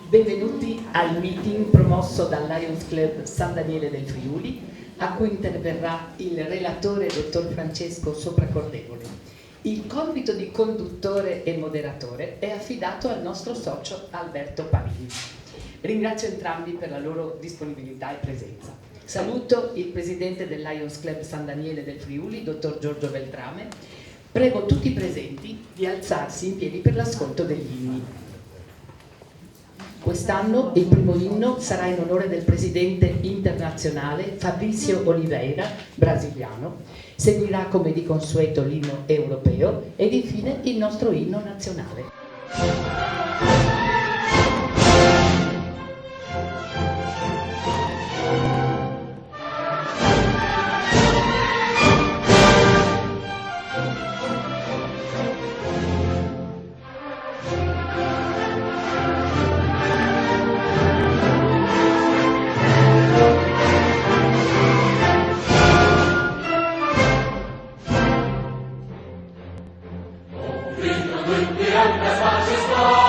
Benvenuti al meeting promosso dal Lions Club San Daniele del Friuli, a cui interverrà il relatore dottor Francesco Sopracordevole. Il compito di conduttore e moderatore è affidato al nostro socio Alberto Parini. Ringrazio entrambi per la loro disponibilità e presenza. Saluto il presidente del Lions Club San Daniele del Friuli, dottor Giorgio Beltrame. Prego tutti i presenti di alzarsi in piedi per l'ascolto degli inni. Quest'anno il primo inno sarà in onore del presidente internazionale Fabrizio Oliveira, brasiliano. Seguirà come di consueto l'inno europeo ed infine il nostro inno nazionale. Quindi altre facce sta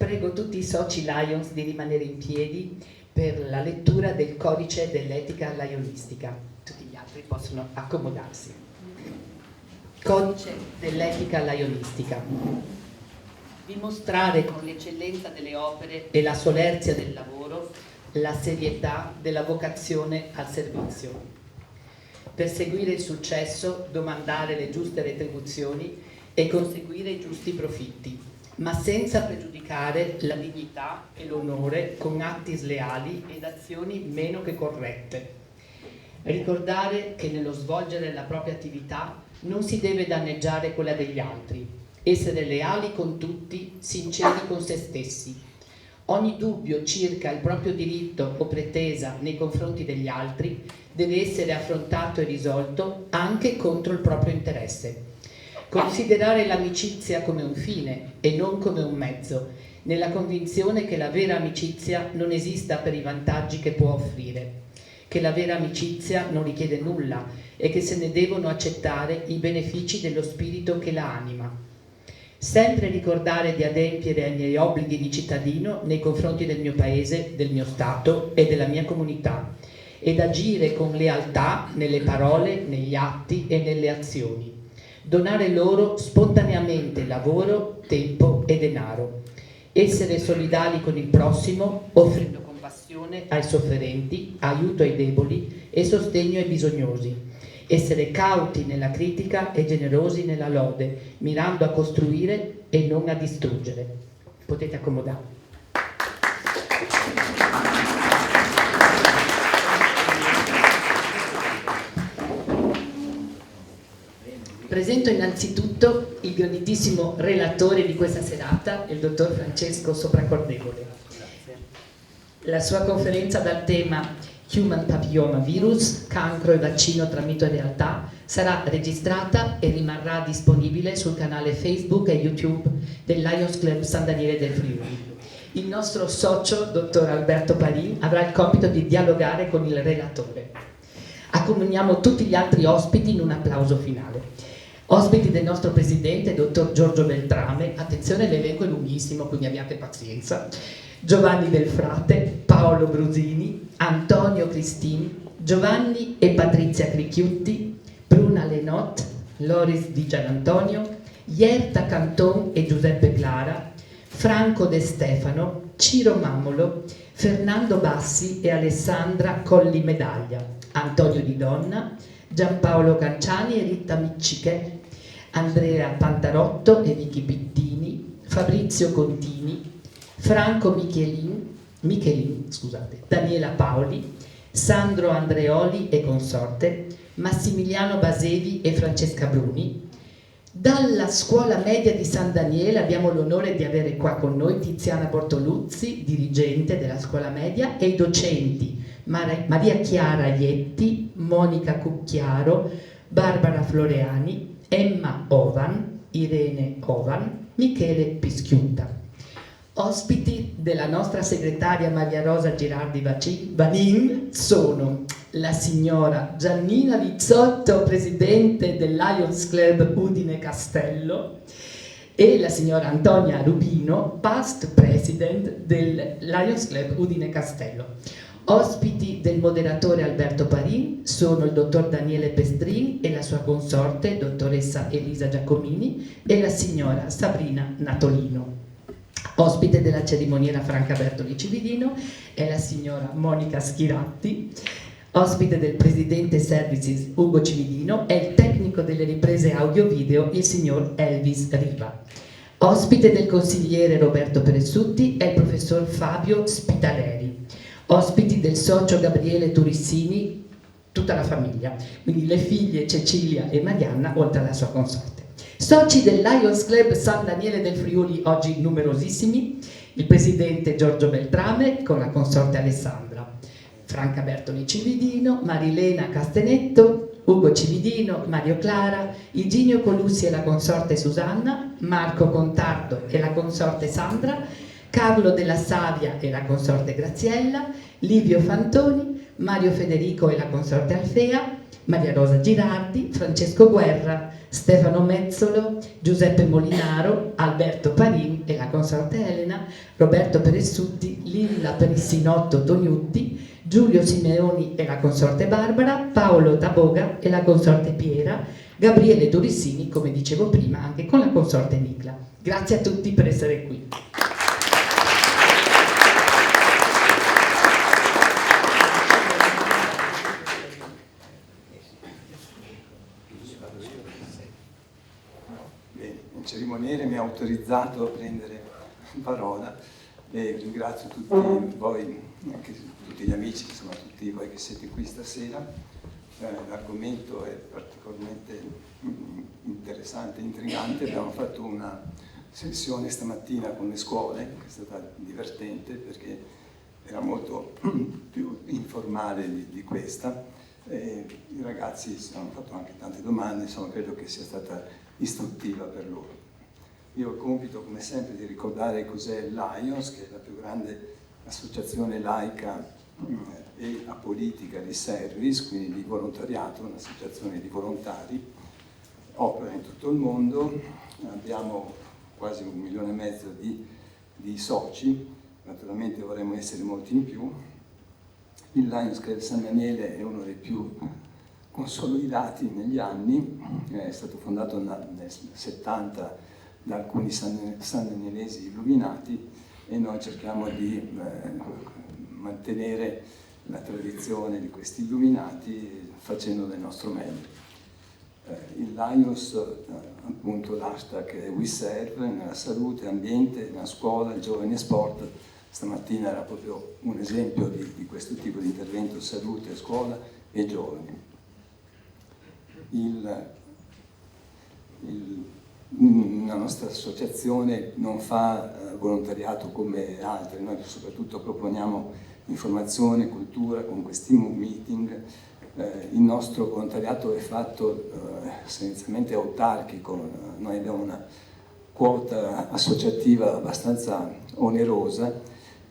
Prego tutti i soci Lions di rimanere in piedi per la lettura del codice dell'etica lionistica. Tutti gli altri possono accomodarsi. Codice dell'etica lionistica. Dimostrare con l'eccellenza delle opere e la solerzia del lavoro la serietà della vocazione al servizio. Perseguire il successo, domandare le giuste retribuzioni e conseguire i giusti profitti, ma senza pregiudicare la dignità e l'onore con atti sleali ed azioni meno che corrette. Ricordare che nello svolgere la propria attività non si deve danneggiare quella degli altri, essere leali con tutti, sinceri con se stessi. Ogni dubbio circa il proprio diritto o pretesa nei confronti degli altri deve essere affrontato e risolto anche contro il proprio interesse. Considerare l'amicizia come un fine e non come un mezzo, nella convinzione che la vera amicizia non esista per i vantaggi che può offrire, che la vera amicizia non richiede nulla e che se ne devono accettare i benefici dello spirito che la anima. Sempre ricordare di adempiere ai miei obblighi di cittadino nei confronti del mio paese, del mio Stato e della mia comunità ed agire con lealtà nelle parole, negli atti e nelle azioni. Donare loro spontaneamente lavoro, tempo e denaro. Essere solidali con il prossimo, offrendo compassione ai sofferenti, aiuto ai deboli e sostegno ai bisognosi. Essere cauti nella critica e generosi nella lode, mirando a costruire e non a distruggere. Potete accomodarvi. Presento innanzitutto il graditissimo relatore di questa serata, il dottor Francesco Sopracordevole. La sua conferenza dal tema Human Papillomavirus, cancro e vaccino tra mito e realtà sarà registrata e rimarrà disponibile sul canale Facebook e YouTube del Lions Club San Daniele del Friuli. Il nostro socio, dottor Alberto Parin, avrà il compito di dialogare con il relatore. Accompagniamo tutti gli altri ospiti in un applauso finale. Ospiti del nostro presidente, dottor Giorgio Beltrame, attenzione l'elenco è lunghissimo, quindi abbiate pazienza, Giovanni Del Frate, Paolo Brusini, Antonio Cristin, Giovanni e Patrizia Cricchiutti, Bruna Lenot, Loris Di Gianantonio, Ierta Canton e Giuseppe Clara, Franco De Stefano, Ciro Mammolo, Fernando Bassi e Alessandra Colli Medaglia, Antonio Di Donna, Giampaolo Canciani e Ritta Micciche, Andrea Pantarotto e Vicky Bittini, Fabrizio Contini, Franco Michelin, Daniela Paoli, Sandro Andreoli e consorte, Massimiliano Basevi e Francesca Bruni. Dalla scuola media di San Daniele abbiamo l'onore di avere qua con noi Tiziana Bortoluzzi, dirigente della scuola media, e i docenti Maria Chiara Ietti, Monica Cucchiaro, Barbara Floreani, Emma Ovan, Irene Ovan, Michele Pischiutta. Ospiti della nostra segretaria Maria Rosa Girardi Vanin sono la signora Giannina Vizzotto, presidente del Lions Club Udine Castello, e la signora Antonia Rubino, past president del Lions Club Udine Castello. Ospiti del moderatore Alberto Parin sono il dottor Daniele Pestrin e la sua consorte, dottoressa Elisa Giacomini, e la signora Sabrina Natolino. Ospite della cerimoniera Franca Bertoli Cividino è la signora Monica Schiratti. Ospite del presidente Services Ugo Cividino è il tecnico delle riprese audio-video, il signor Elvis Riva. Ospite del consigliere Roberto Peressutti è il professor Fabio Spitaleri. Ospiti del socio Gabriele Turissini, tutta la famiglia, quindi le figlie Cecilia e Marianna, oltre alla sua consorte. Soci del Lions Club San Daniele del Friuli, oggi numerosissimi, il presidente Giorgio Beltrame con la consorte Alessandra, Franca Bertoli Cividino, Marilena Castenetto, Ugo Cividino, Mario Clara, Iginio Colussi e la consorte Susanna, Marco Contardo e la consorte Sandra, Carlo della Savia e la consorte Graziella, Livio Fantoni, Mario Federico e la consorte Alfea, Maria Rosa Girardi, Francesco Guerra, Stefano Mezzolo, Giuseppe Molinaro, Alberto Parin e la consorte Elena, Roberto Peressutti, Lilla Perissinotto Tognutti, Giulio Simeoni e la consorte Barbara, Paolo Taboga e la consorte Piera, Gabriele Dorissini, come dicevo prima, anche con la consorte Nicla. Grazie a tutti per essere qui. Il cerimoniere mi ha autorizzato a prendere parola e ringrazio tutti voi, anche tutti gli amici, insomma tutti voi che siete qui stasera. L'argomento è particolarmente interessante e intrigante. Abbiamo fatto una sessione stamattina con le scuole, che è stata divertente perché era molto più informale di questa. I ragazzi ci hanno fatto anche tante domande, insomma credo che sia stata istruttiva per loro. Io ho il compito, come sempre, di ricordare cos'è l'Ions, che è la più grande associazione laica e apolitica di service, quindi di volontariato, un'associazione di volontari, opera in tutto il mondo, abbiamo quasi 1,5 milioni di soci, naturalmente vorremmo essere molti in più. Il Lions Club San Daniele è uno dei più consolidati negli anni, è stato fondato nel 70 da alcuni sandanielesi illuminati e noi cerchiamo di mantenere la tradizione di questi illuminati facendo del nostro meglio. Il Lions, appunto l'hashtag è We Serve, nella salute, ambiente, nella scuola, il giovane e sport. Stamattina era proprio un esempio di questo tipo di intervento: salute, scuola e giovani. La nostra associazione non fa volontariato come altre, noi soprattutto proponiamo informazione, cultura con questi meeting. Il nostro volontariato è fatto essenzialmente autarchico, noi abbiamo una quota associativa abbastanza onerosa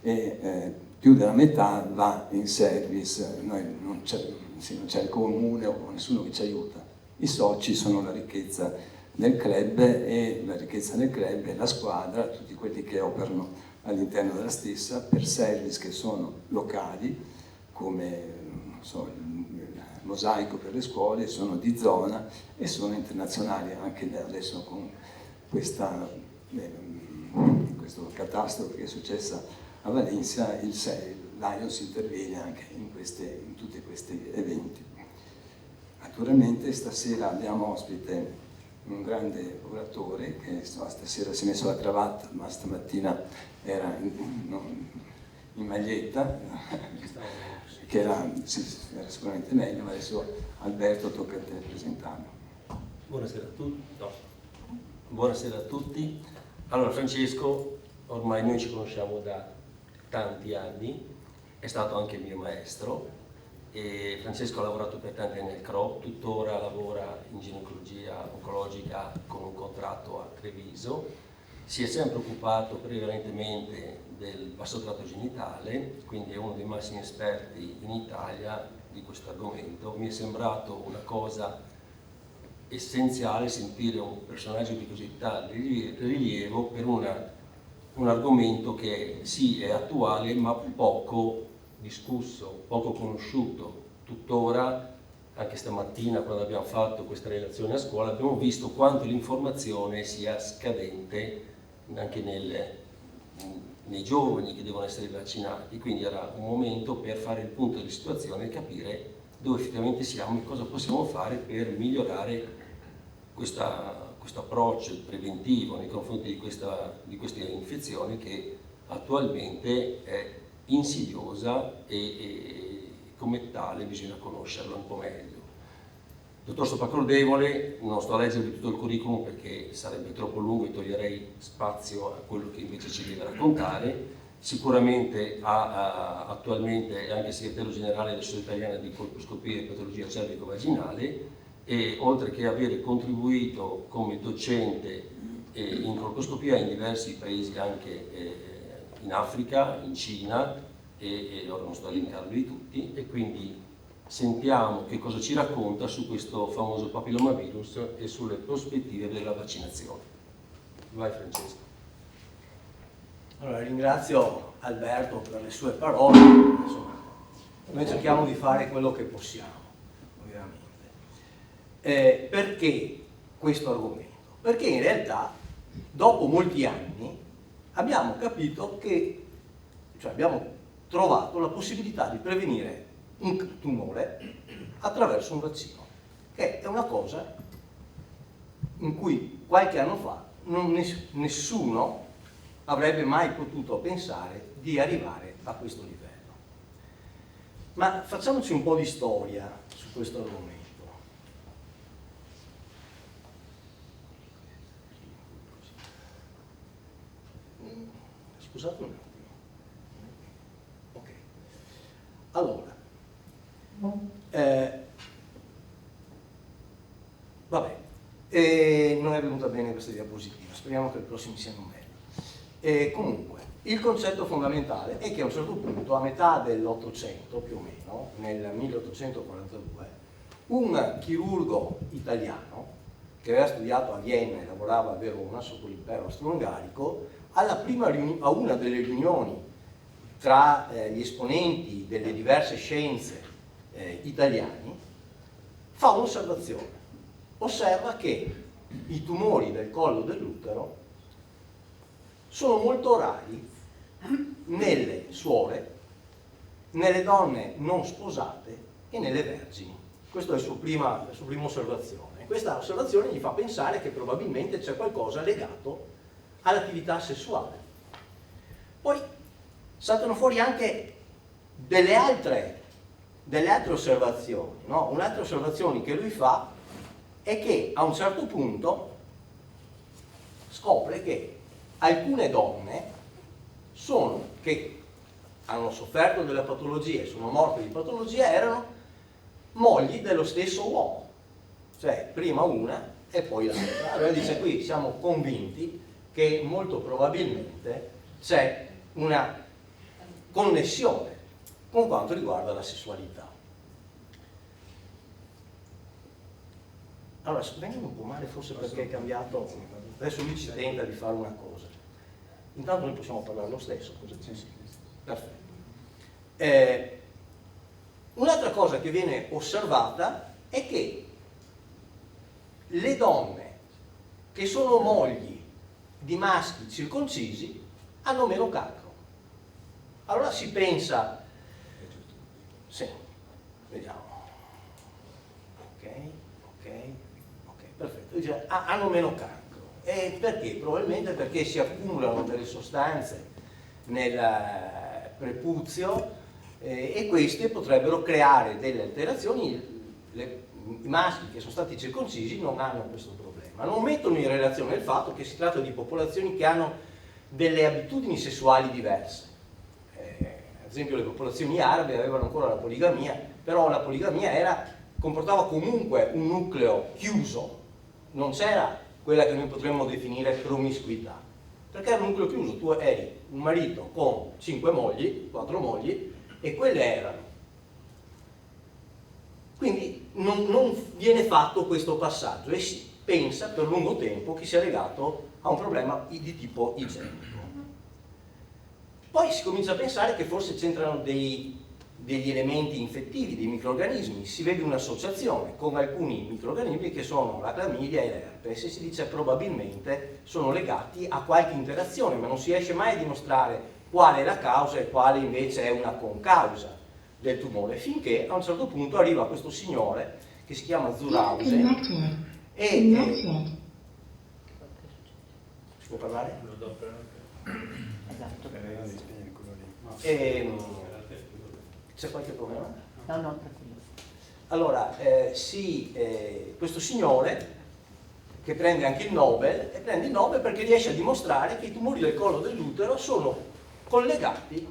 e più della metà va in service, noi non c'è il comune o nessuno che ci aiuta. I soci sono la ricchezza del club e la ricchezza del club è la squadra, tutti quelli che operano all'interno della stessa per service che sono locali, come non so, il mosaico per le scuole, sono di zona e sono internazionali, anche adesso con questa catastrofe che è successa a Valencia, il Lions interviene anche in tutti questi eventi. Naturalmente stasera abbiamo ospite un grande oratore che stasera si è messo la cravatta, ma stamattina era in maglietta, che era sicuramente meglio, ma adesso Alberto tocca a te presentarlo. Buonasera a tutti. No. Buonasera a tutti. Allora, Francesco, ormai noi ci conosciamo da tanti anni, è stato anche mio maestro. E Francesco ha lavorato per tanti anni al CRO, tuttora lavora in ginecologia oncologica con un contratto a Treviso, si è sempre occupato prevalentemente del basso tratto genitale, quindi è uno dei massimi esperti in Italia di questo argomento. Mi è sembrato una cosa essenziale sentire un personaggio di così tanto rilievo per un argomento che sì è attuale ma poco discusso, poco conosciuto. Tuttora, anche stamattina quando abbiamo fatto questa relazione a scuola, abbiamo visto quanto l'informazione sia scadente anche nei giovani che devono essere vaccinati, quindi era un momento per fare il punto di situazione e capire dove effettivamente siamo e cosa possiamo fare per migliorare questo approccio preventivo nei confronti di queste infezioni che attualmente è insidiosa e come tale bisogna conoscerla un po' meglio. Dottor Sopracordevole, non sto a leggere tutto il curriculum perché sarebbe troppo lungo e toglierei spazio a quello che invece ci deve raccontare. Sicuramente attualmente è anche segretario generale della Società Italiana di Colposcopia e Patologia Cervico-Vaginale e oltre che avere contribuito come docente in colposcopia in diversi paesi anche in Africa, in Cina e ora non sto a elencarli tutti, e quindi sentiamo che cosa ci racconta su questo famoso papillomavirus e sulle prospettive della vaccinazione. Vai Francesco. Allora, ringrazio Alberto per le sue parole. Insomma, noi cerchiamo di fare quello che possiamo, ovviamente. Perché questo argomento? Perché in realtà, dopo molti anni, abbiamo capito che, cioè abbiamo trovato la possibilità di prevenire un tumore attraverso un vaccino, che è una cosa in cui qualche anno fa nessuno avrebbe mai potuto pensare di arrivare a questo livello. Ma facciamoci un po' di storia su questo argomento. Scusate un attimo. Ok. Allora, vabbè, non è venuta bene questa diapositiva, speriamo che le prossime siano meglio. Comunque, il concetto fondamentale è che a un certo punto, a metà dell'Ottocento più o meno, nel 1842, un chirurgo italiano che aveva studiato a Vienna e lavorava a Verona sotto l'impero austro-ungarico, a una delle riunioni tra gli esponenti delle diverse scienze italiani, fa un'osservazione. Osserva che i tumori del collo dell'utero sono molto rari nelle suore, nelle donne non sposate e nelle vergini. Questa è la sua prima osservazione. Questa osservazione gli fa pensare che probabilmente c'è qualcosa legato all'attività sessuale. Poi saltano fuori anche delle altre osservazioni, no? Un'altra osservazione che lui fa è che a un certo punto scopre che alcune donne che hanno sofferto della patologia e sono morte di patologia erano mogli dello stesso uomo, cioè prima una e poi l'altra. Allora dice: qui siamo convinti che molto probabilmente c'è una connessione con quanto riguarda la sessualità. Allora, vengono un po' male forse perché è cambiato, adesso lui ci tenta di fare una cosa. Intanto noi possiamo parlare lo stesso, cosa c'è? Perfetto. Un'altra cosa che viene osservata è che le donne che sono mogli di maschi circoncisi hanno meno cancro. Allora si pensa, sì, vediamo, ok, perfetto, dice, hanno meno cancro. E perché? Probabilmente perché si accumulano delle sostanze nel prepuzio e queste potrebbero creare delle alterazioni. I maschi che sono stati circoncisi non hanno questo problema. Non mettono in relazione il fatto che si tratta di popolazioni che hanno delle abitudini sessuali diverse. Ad esempio le popolazioni arabe avevano ancora la poligamia, però la poligamia comportava comunque un nucleo chiuso, non c'era quella che noi potremmo definire promiscuità, perché era un nucleo chiuso, tu eri un marito con 5 mogli, 4 mogli, e quelle erano. Quindi non viene fatto questo passaggio e si pensa per lungo tempo che sia legato a un problema di tipo igienico. Poi si comincia a pensare che forse c'entrano degli elementi infettivi, dei microrganismi, si vede un'associazione con alcuni microrganismi che sono la clamidia e l'herpes e si dice probabilmente sono legati a qualche interazione, ma non si riesce mai a dimostrare qual è la causa e quale invece è una concausa del tumore, finché a un certo punto arriva questo signore che si chiama Zurausen e si può parlare? Esatto. C'è qualche problema? No, tranquillo. Allora, questo signore che prende anche il Nobel, e prende il Nobel perché riesce a dimostrare che i tumori del collo dell'utero sono collegati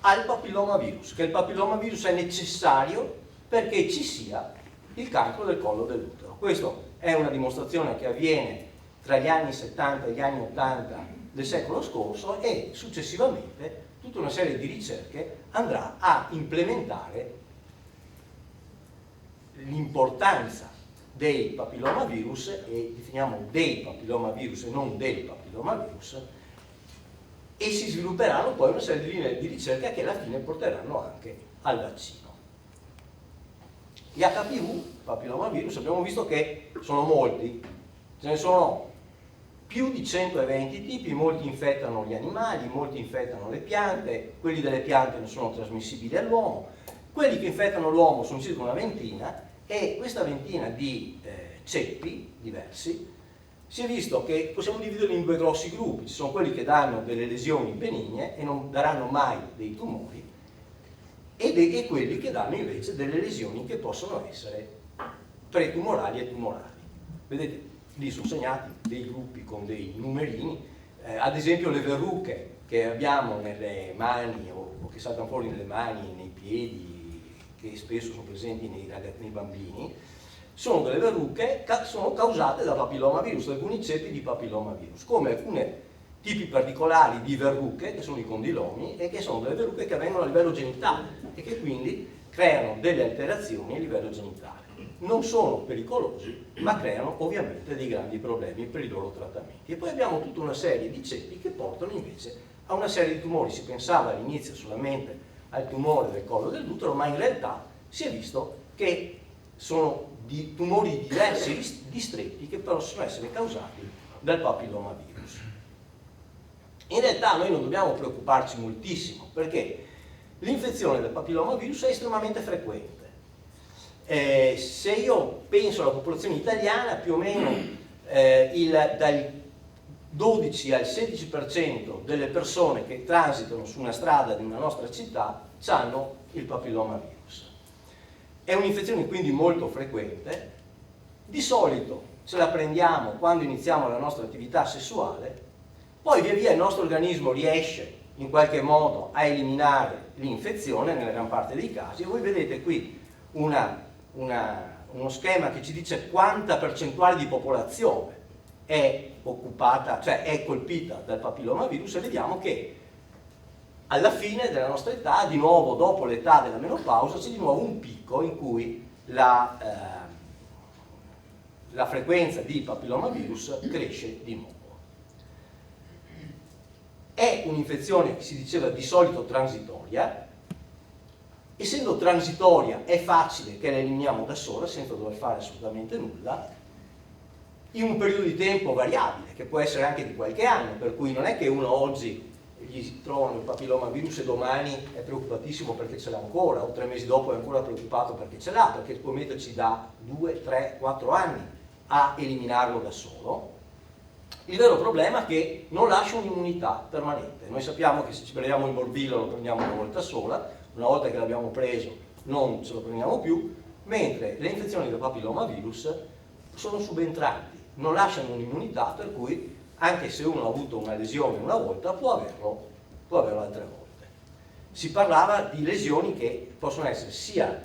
al papillomavirus, che il papillomavirus è necessario perché ci sia il cancro del collo dell'utero. Questa è una dimostrazione che avviene tra gli anni 70 e gli anni 80 del secolo scorso e successivamente tutta una serie di ricerche andrà a implementare l'importanza dei papillomavirus, e definiamo dei papillomavirus e non del papillomavirus, e si svilupperanno poi una serie di linee di ricerca che alla fine porteranno anche al vaccino. Gli HPV, papillomavirus, abbiamo visto che sono molti, ce ne sono più di 120 tipi, molti infettano gli animali, molti infettano le piante, quelli delle piante non sono trasmissibili all'uomo, quelli che infettano l'uomo sono circa una ventina, e questa ventina di ceppi diversi si è visto che possiamo dividerli in due grossi gruppi. Ci sono quelli che danno delle lesioni benigne e non daranno mai dei tumori, e quelli che danno invece delle lesioni che possono essere pretumorali e tumorali. Vedete, lì sono segnati dei gruppi con dei numerini, ad esempio le verruche che abbiamo nelle mani o che saltano fuori nelle mani e nei piedi, che spesso sono presenti nei bambini, sono delle verruche che sono causate da papillomavirus, da alcuni ceppi di papillomavirus, come alcuni tipi particolari di verruche, che sono i condilomi, e che sono delle verruche che avvengono a livello genitale e che quindi creano delle alterazioni a livello genitale. Non sono pericolosi, ma creano ovviamente dei grandi problemi per i loro trattamenti. E poi abbiamo tutta una serie di ceppi che portano invece a una serie di tumori. Si pensava all'inizio solamente al tumore del collo dell'utero, ma in realtà si è visto che sono di tumori diversi, distretti, che possono essere causati dal papillomavirus. In realtà noi non dobbiamo preoccuparci moltissimo, perché l'infezione del papillomavirus è estremamente frequente. Se io penso alla popolazione italiana, più o meno dal 12 al 16% delle persone che transitano su una strada di una nostra città hanno il papillomavirus. È un'infezione quindi molto frequente. Di solito ce la prendiamo quando iniziamo la nostra attività sessuale, poi via via il nostro organismo riesce in qualche modo a eliminare l'infezione nella gran parte dei casi, e voi vedete qui uno schema che ci dice quanta percentuale di popolazione è occupata, cioè è colpita dal papillomavirus, e vediamo che alla fine della nostra età, di nuovo dopo l'età della menopausa, c'è di nuovo un picco in cui la frequenza di papillomavirus cresce di nuovo. È un'infezione che si diceva di solito transitoria. Essendo transitoria è facile che la eliminiamo da sola senza dover fare assolutamente nulla, in un periodo di tempo variabile, che può essere anche di qualche anno, per cui non è che uno oggi gli trovano il papillomavirus e domani è preoccupatissimo perché ce l'ha ancora, o 3 mesi dopo è ancora preoccupato perché ce l'ha, perché può metterci da 2, 3, 4 anni a eliminarlo da solo. Il vero problema è che non lascia un'immunità permanente. Noi sappiamo che se ci prendiamo il morbillo lo prendiamo una volta sola, una volta che l'abbiamo preso non ce lo prendiamo più, mentre le infezioni del papillomavirus sono subentranti, non lasciano un'immunità, per cui anche se uno ha avuto una lesione una volta può averlo altre volte. Si parlava di lesioni che possono essere sia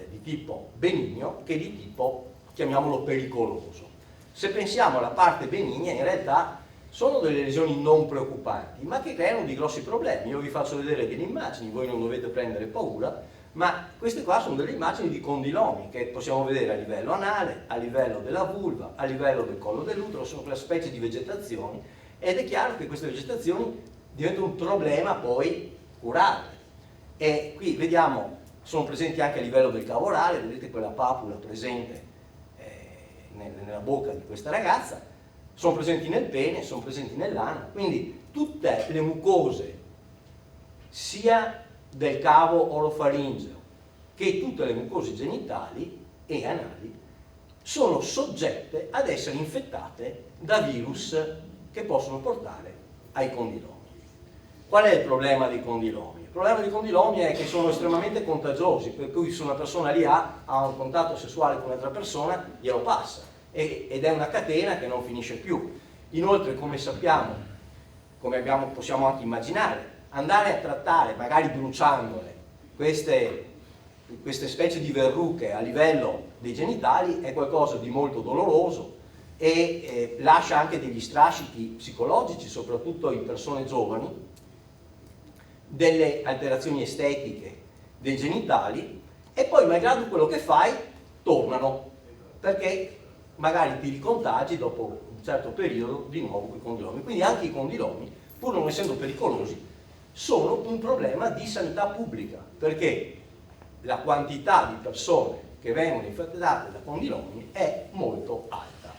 di tipo benigno che di tipo, chiamiamolo, pericoloso. Se pensiamo alla parte benigna, in realtà sono delle lesioni non preoccupanti, ma che creano dei grossi problemi. Io vi faccio vedere delle immagini, voi non dovete prendere paura, ma queste qua sono delle immagini di condilomi che possiamo vedere a livello anale, a livello della vulva, a livello del collo dell'utero. Sono quelle specie di vegetazioni, ed è chiaro che queste vegetazioni diventano un problema poi curabile. E qui vediamo, sono presenti anche a livello del cavo orale, vedete quella papula presente nella bocca di questa ragazza, sono presenti nel pene, sono presenti nell'ano, quindi tutte le mucose, sia del cavo orofaringeo che tutte le mucose genitali e anali, sono soggette ad essere infettate da virus che possono portare ai condilomi. Qual è il problema dei condilomi? Il problema dei condilomi è che sono estremamente contagiosi, per cui se una persona li ha un contatto sessuale con un'altra persona, glielo passa, ed è una catena che non finisce più. Inoltre, come sappiamo, possiamo anche immaginare, andare a trattare, magari bruciandole, queste specie di verruche a livello dei genitali è qualcosa di molto doloroso e lascia anche degli strascichi psicologici, soprattutto in persone giovani, delle alterazioni estetiche dei genitali e poi, malgrado quello che fai, tornano, perché magari ti ricontagi dopo un certo periodo di nuovo con i condilomi. Quindi anche i condilomi, pur non essendo pericolosi, sono un problema di sanità pubblica, perché la quantità di persone che vengono infettate da condilomi è molto alta.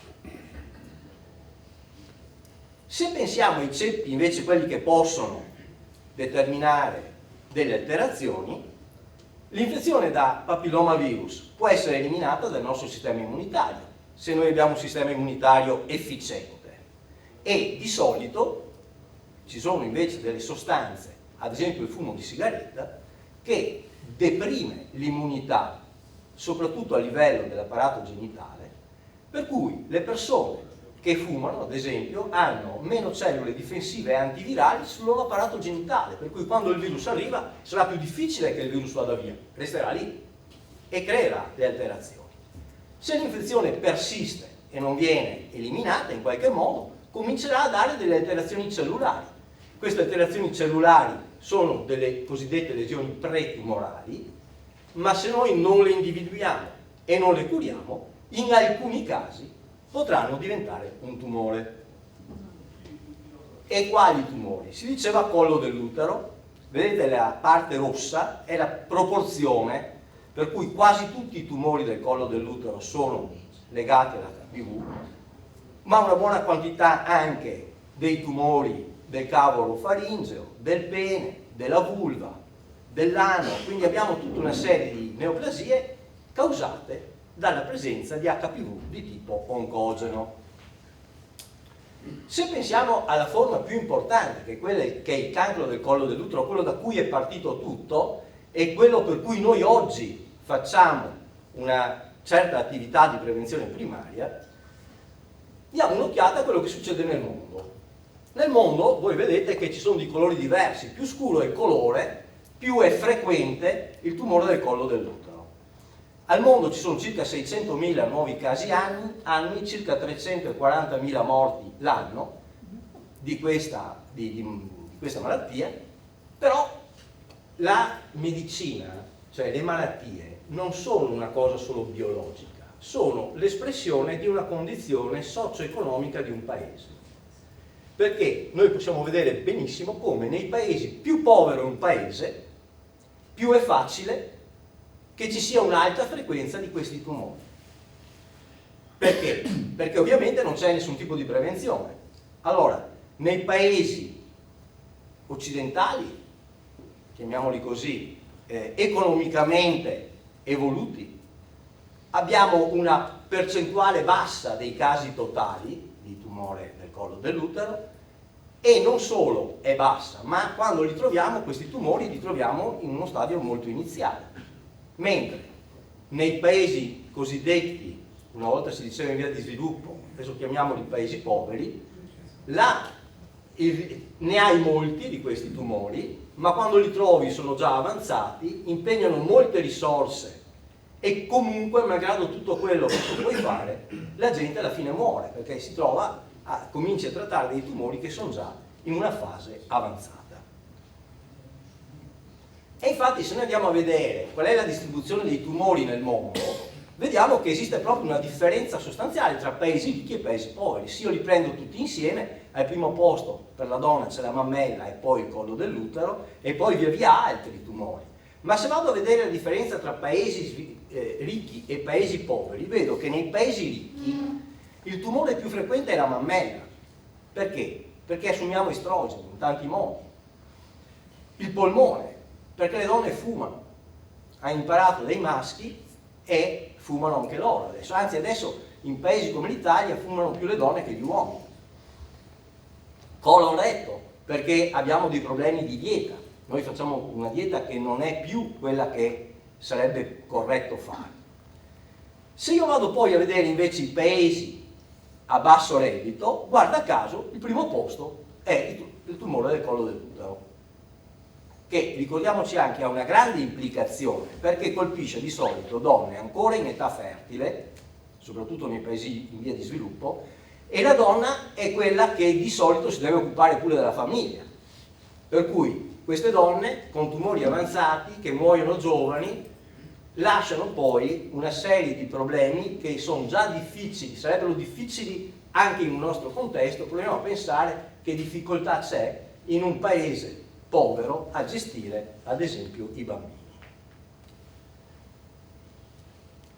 Se pensiamo ai ceppi, invece, quelli che possono determinare delle alterazioni, l'infezione da papillomavirus può essere eliminata dal nostro sistema immunitario, se noi abbiamo un sistema immunitario efficiente. E di solito ci sono invece delle sostanze, ad esempio il fumo di sigaretta, che deprime l'immunità, soprattutto a livello dell'apparato genitale, per cui le persone che fumano, ad esempio, hanno meno cellule difensive antivirali sul loro apparato genitale, per cui quando il virus arriva sarà più difficile che il virus vada via, resterà lì e creerà le alterazioni. Se l'infezione persiste e non viene eliminata in qualche modo, comincerà a dare delle alterazioni cellulari. Queste alterazioni cellulari sono delle cosiddette lesioni pretumorali, ma se noi non le individuiamo e non le curiamo, in alcuni casi potranno diventare un tumore. E quali tumori? Si diceva collo dell'utero, vedete la parte rossa è la proporzione per cui quasi tutti i tumori del collo dell'utero sono legati all'HPV, ma una buona quantità anche dei tumori del cavo orofaringeo, del pene, della vulva, dell'ano, quindi abbiamo tutta una serie di neoplasie causate dalla presenza di HPV di tipo oncogeno. Se pensiamo alla forma più importante, che è il cancro del collo dell'utero, quello da cui è partito tutto, e quello per cui noi oggi facciamo una certa attività di prevenzione primaria, diamo un'occhiata a quello che succede nel mondo. Nel mondo voi vedete che ci sono di colori diversi, più scuro è il colore, più è frequente il tumore del collo dell'utero. Al mondo ci sono circa 600.000 nuovi casi annui, circa 340.000 morti l'anno di questa malattia, però la medicina, cioè le malattie, non sono una cosa solo biologica, sono l'espressione di una condizione socio-economica di un paese. Perché noi possiamo vedere benissimo come nei paesi più povero è un paese, più è facile che ci sia un'alta frequenza di questi tumori. Perché? Perché ovviamente non c'è nessun tipo di prevenzione. Allora, nei paesi occidentali, chiamiamoli così, economicamente evoluti, abbiamo una percentuale bassa dei casi totali di tumore del collo dell'utero, e non solo è bassa, ma quando li troviamo, questi tumori li troviamo in uno stadio molto iniziale. Mentre nei paesi cosiddetti, una volta si diceva in via di sviluppo, adesso chiamiamoli paesi poveri, ne hai molti di questi tumori, ma quando li trovi sono già avanzati, impegnano molte risorse e comunque, malgrado tutto quello che tu puoi fare, la gente alla fine muore, perché comincia a trattare dei tumori che sono già in una fase avanzata. E infatti, se noi andiamo a vedere qual è la distribuzione dei tumori nel mondo, vediamo che esiste proprio una differenza sostanziale tra paesi ricchi e paesi poveri. Se io li prendo tutti insieme, al primo posto per la donna c'è la mammella e poi il collo dell'utero, e poi via via altri tumori. Ma se vado a vedere la differenza tra paesi ricchi e paesi poveri, vedo che nei paesi ricchi il tumore più frequente è la mammella. Perché? Perché assumiamo estrogeni in tanti modi. Il polmone, perché le donne fumano. Ha imparato dai maschi e fumano anche loro adesso. Anzi, adesso in paesi come l'Italia fumano più le donne che gli uomini. Colon retto, perché abbiamo dei problemi di dieta. Noi facciamo una dieta che non è più quella che sarebbe corretto fare. Se io vado poi a vedere invece i paesi a basso reddito, guarda caso, il primo posto è il tumore del collo dell'utero, che, ricordiamoci anche, ha una grande implicazione, perché colpisce di solito donne ancora in età fertile, soprattutto nei paesi in via di sviluppo, e la donna è quella che di solito si deve occupare pure della famiglia. Per cui queste donne con tumori avanzati che muoiono giovani lasciano poi una serie di problemi che sono già difficili, sarebbero difficili anche in un nostro contesto. Proviamo a pensare che difficoltà c'è in un paese povero a gestire ad esempio i bambini.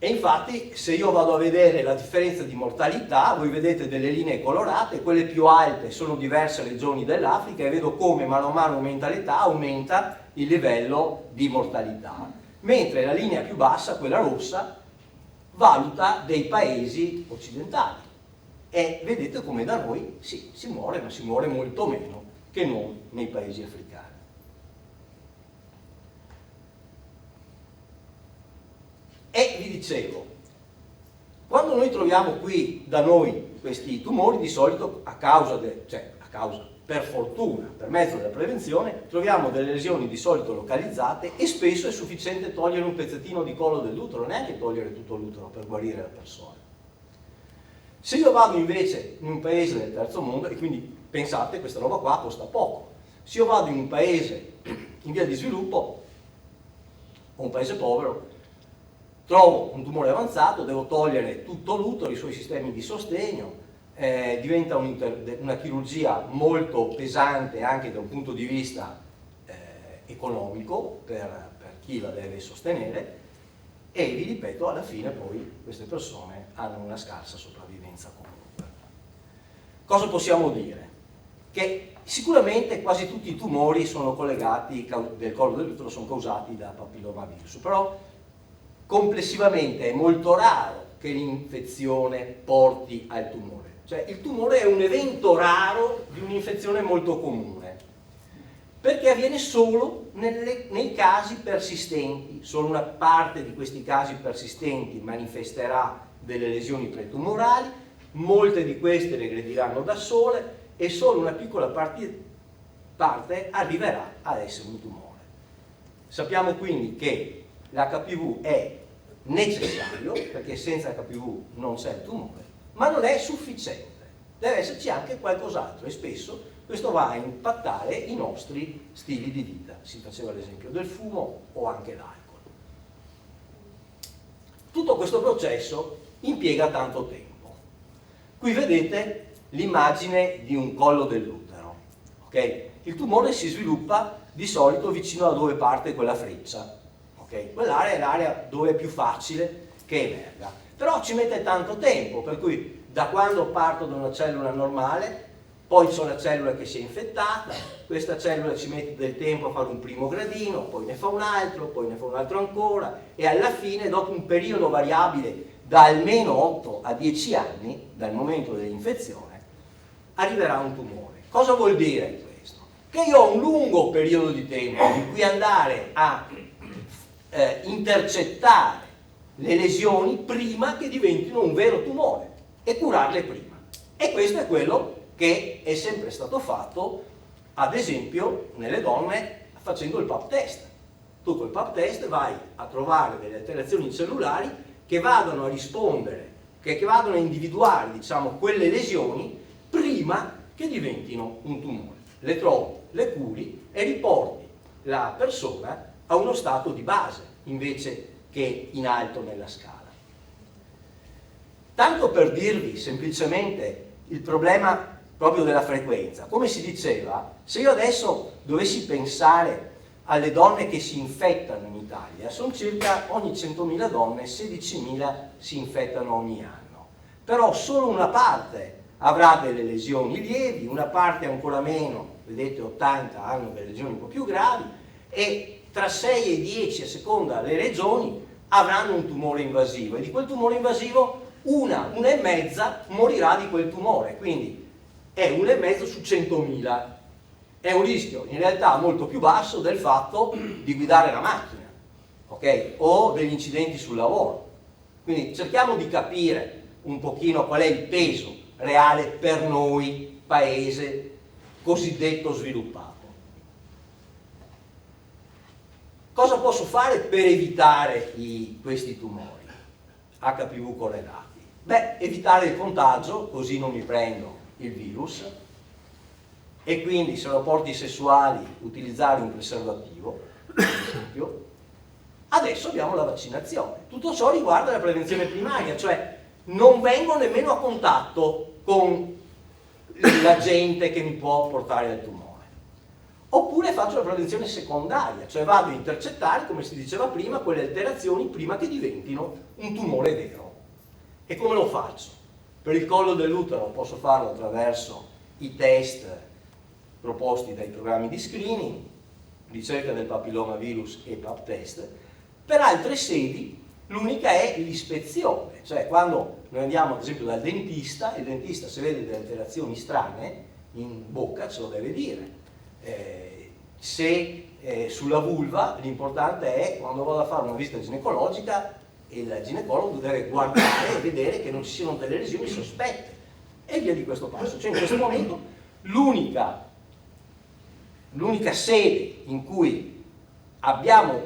E infatti se io vado a vedere la differenza di mortalità, voi vedete delle linee colorate, quelle più alte sono diverse regioni dell'Africa e vedo come mano a mano aumenta l'età, aumenta il livello di mortalità, mentre la linea più bassa, quella rossa, valuta dei paesi occidentali. E vedete come da noi sì, si muore, ma si muore molto meno che non nei paesi africani. E vi dicevo, quando noi troviamo qui da noi questi tumori, di solito per fortuna, per mezzo della prevenzione, troviamo delle lesioni di solito localizzate e spesso è sufficiente togliere un pezzettino di collo dell'utero, neanche togliere tutto l'utero per guarire la persona. Se io vado invece in un paese del terzo mondo, e quindi pensate, questa roba qua costa poco, se io vado in un paese in via di sviluppo o un paese povero, trovo un tumore avanzato, devo togliere tutto l'utero, i suoi sistemi di sostegno, diventa una chirurgia molto pesante anche da un punto di vista economico per chi la deve sostenere, e vi ripeto, alla fine poi queste persone hanno una scarsa sopravvivenza comunque. Cosa possiamo dire? Che sicuramente quasi tutti i tumori sono collegati, del collo dell'utero sono causati da papillomavirus, però complessivamente è molto raro che l'infezione porti al tumore. Cioè il tumore è un evento raro di un'infezione molto comune, perché avviene solo nei casi persistenti. Solo una parte di questi casi persistenti manifesterà delle lesioni pretumorali, molte di queste regrediranno da sole e solo una piccola parte arriverà ad essere un tumore. Sappiamo quindi che l'HPV è necessario, perché senza HPV non c'è il tumore, ma non è sufficiente, deve esserci anche qualcos'altro e spesso questo va a impattare i nostri stili di vita. Si faceva l'esempio del fumo o anche l'alcol. Tutto questo processo impiega tanto tempo. Qui vedete l'immagine di un collo dell'utero. Okay? Il tumore si sviluppa di solito vicino a dove parte quella freccia. Okay? Quell'area è l'area dove è più facile che emerga, però ci mette tanto tempo, per cui da quando parto da una cellula normale, poi c'è una cellula che si è infettata, questa cellula ci mette del tempo a fare un primo gradino, poi ne fa un altro, poi ne fa un altro ancora, e alla fine, dopo un periodo variabile da almeno 8 a 10 anni, dal momento dell'infezione, arriverà un tumore. Cosa vuol dire questo? Che io ho un lungo periodo di tempo in cui andare a intercettare le lesioni prima che diventino un vero tumore e curarle prima. E questo è quello che è sempre stato fatto, ad esempio, nelle donne facendo il pap test. Tu col pap test vai a trovare delle alterazioni cellulari che vadano a rispondere, che vadano a individuare, diciamo, quelle lesioni prima che diventino un tumore. Le trovi, le curi e riporti la persona a uno stato di base invece che in alto nella scala. Tanto per dirvi semplicemente il problema proprio della frequenza, come si diceva, se io adesso dovessi pensare alle donne che si infettano in Italia, sono circa ogni 100.000 donne 16.000 si infettano ogni anno, però solo una parte avrà delle lesioni lievi, una parte ancora meno, vedete 80 hanno delle lesioni un po' più gravi, e tra 6 e 10 a seconda le regioni avranno un tumore invasivo, e di quel tumore invasivo una e mezza morirà di quel tumore, quindi è 1,5 su 100.000. È un rischio in realtà molto più basso del fatto di guidare la macchina, ok? O degli incidenti sul lavoro. Quindi cerchiamo di capire un pochino qual è il peso reale per noi, paese cosiddetto sviluppato. Cosa posso fare per evitare questi tumori HPV correlati? Beh, evitare il contagio, così non mi prendo il virus, e quindi se rapporti sessuali utilizzare un preservativo, per esempio, adesso abbiamo la vaccinazione. Tutto ciò riguarda la prevenzione primaria, cioè non vengo nemmeno a contatto con la gente che mi può portare al tumore. Oppure faccio la prevenzione secondaria, cioè vado a intercettare, come si diceva prima, quelle alterazioni prima che diventino un tumore vero. E come lo faccio? Per il collo dell'utero posso farlo attraverso i test proposti dai programmi di screening, ricerca del papillomavirus e pap test. Per altre sedi l'unica è l'ispezione, cioè quando noi andiamo ad esempio dal dentista, il dentista se vede delle alterazioni strane in bocca ce lo deve dire. Sulla vulva l'importante è quando vado a fare una visita ginecologica il ginecologo deve guardare e vedere che non ci siano delle lesioni sospette e via di questo passo. Cioè in questo momento l'unica sede in cui abbiamo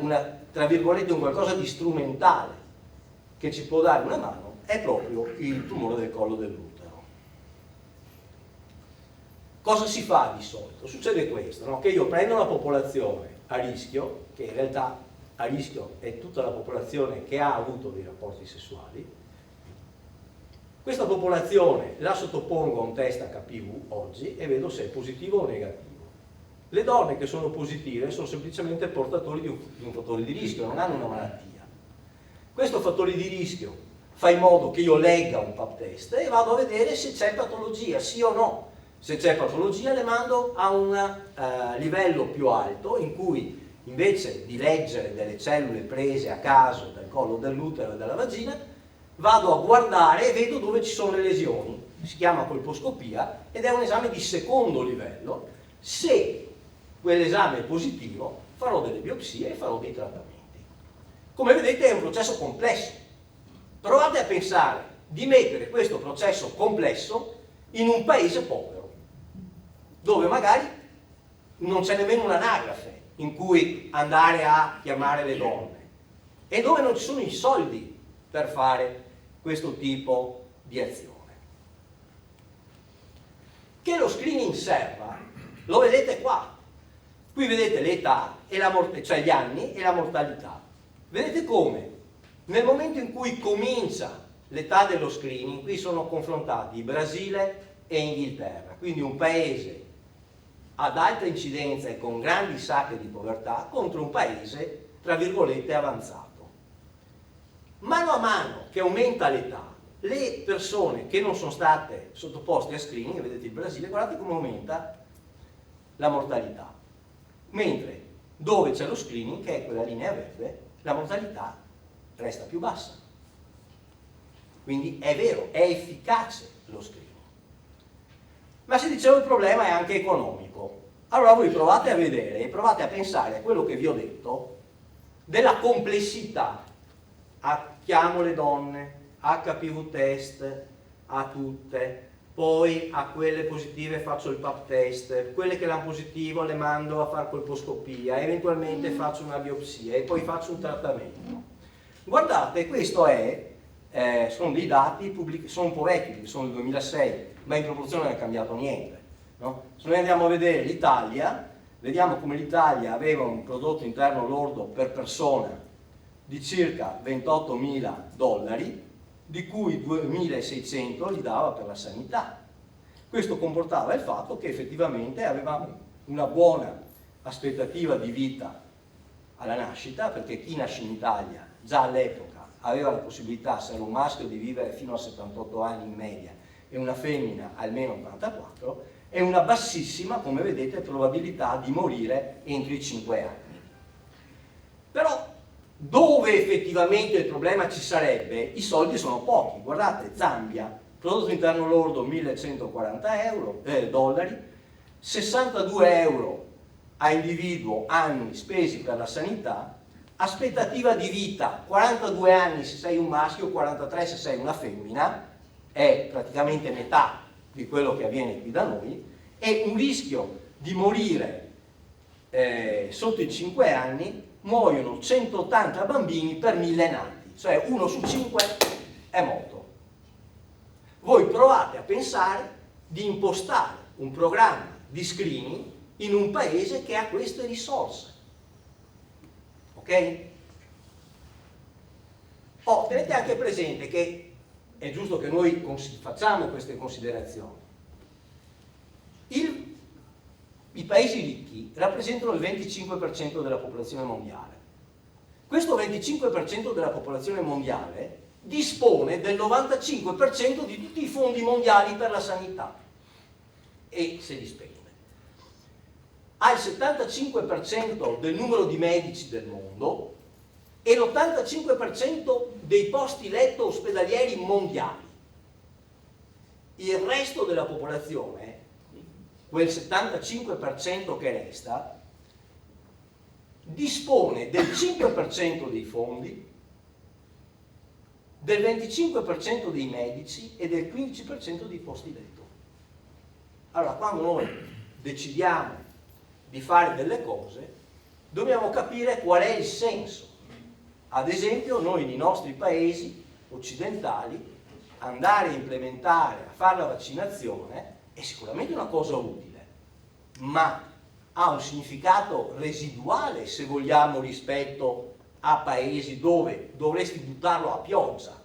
tra virgolette un qualcosa di strumentale che ci può dare una mano è proprio il tumore del collo dell'utero. Cosa si fa di solito? Succede questo, no? Che io prendo una popolazione a rischio, che in realtà a rischio è tutta la popolazione che ha avuto dei rapporti sessuali, questa popolazione la sottopongo a un test HPV oggi e vedo se è positivo o negativo. Le donne che sono positive sono semplicemente portatori di un fattore di rischio, non hanno una malattia. Questo fattore di rischio fa in modo che io legga un pap test e vado a vedere se c'è patologia, sì o no. Se c'è patologia le mando a un livello più alto in cui invece di leggere delle cellule prese a caso dal collo dell'utero e dalla vagina, vado a guardare e vedo dove ci sono le lesioni. Si chiama colposcopia ed è un esame di secondo livello. Se quell'esame è positivo, farò delle biopsie e farò dei trattamenti. Come vedete è un processo complesso. Provate a pensare di mettere questo processo complesso in un paese povero, dove magari non c'è nemmeno un'anagrafe in cui andare a chiamare le donne e dove non ci sono i soldi per fare questo tipo di azione. Che lo screening serva, lo vedete qua. Qui vedete l'età, cioè gli anni e la mortalità. Vedete come nel momento in cui comincia l'età dello screening, qui sono confrontati Brasile e Inghilterra, quindi un paese ad alta incidenza e con grandi sacche di povertà contro un paese, tra virgolette, avanzato. Mano a mano che aumenta l'età, le persone che non sono state sottoposte a screening, vedete il Brasile, guardate come aumenta la mortalità. Mentre dove c'è lo screening, che è quella linea verde, la mortalità resta più bassa. Quindi è vero, è efficace lo screening. Ma se dicevo il problema è anche economico. Allora voi provate a vedere e provate a pensare a quello che vi ho detto della complessità. Chiamo le donne, HPV test a tutte, poi a quelle positive faccio il pap test, quelle che l'hanno positivo le mando a fare colposcopia, eventualmente faccio una biopsia e poi faccio un trattamento. Guardate, questo sono dei dati pubblicati, sono un po' vecchi, sono del 2006, ma in proporzione non è cambiato niente. No? Se noi andiamo a vedere l'Italia, vediamo come l'Italia aveva un prodotto interno lordo per persona di circa $28.000, di cui 2.600 li dava per la sanità. Questo comportava il fatto che effettivamente avevamo una buona aspettativa di vita alla nascita, perché chi nasce in Italia già all'epoca aveva la possibilità, se era un maschio, di vivere fino a 78 anni in media e una femmina almeno 84, e una bassissima, come vedete, probabilità di morire entro i 5 anni. Però dove effettivamente il problema ci sarebbe, i soldi sono pochi. Guardate, Zambia, prodotto interno lordo $1.140, 62 euro a individuo anni spesi per la sanità, aspettativa di vita 42 anni se sei un maschio, 43 se sei una femmina, è praticamente metà di quello che avviene qui da noi, e un rischio di morire sotto i 5 anni. Muoiono 180 bambini per 1000 nati, cioè 1 su 5 è morto. Voi provate a pensare di impostare un programma di screening in un paese che ha queste risorse. Ok? Tenete anche presente che è giusto che noi facciamo queste considerazioni. I paesi ricchi rappresentano il 25% della popolazione mondiale. Questo 25% della popolazione mondiale dispone del 95% di tutti i fondi mondiali per la sanità e se li spende. Ha il 75% del numero di medici del mondo e l'85% dei posti letto ospedalieri mondiali. Il resto della popolazione, quel 75% che resta, dispone del 5% dei fondi, del 25% dei medici e del 15% dei posti letto. Allora, quando noi decidiamo di fare delle cose, dobbiamo capire qual è il senso. Ad esempio, noi nei nostri paesi occidentali andare a implementare, a fare la vaccinazione è sicuramente una cosa utile, ma ha un significato residuale, se vogliamo, rispetto a paesi dove dovresti buttarlo a pioggia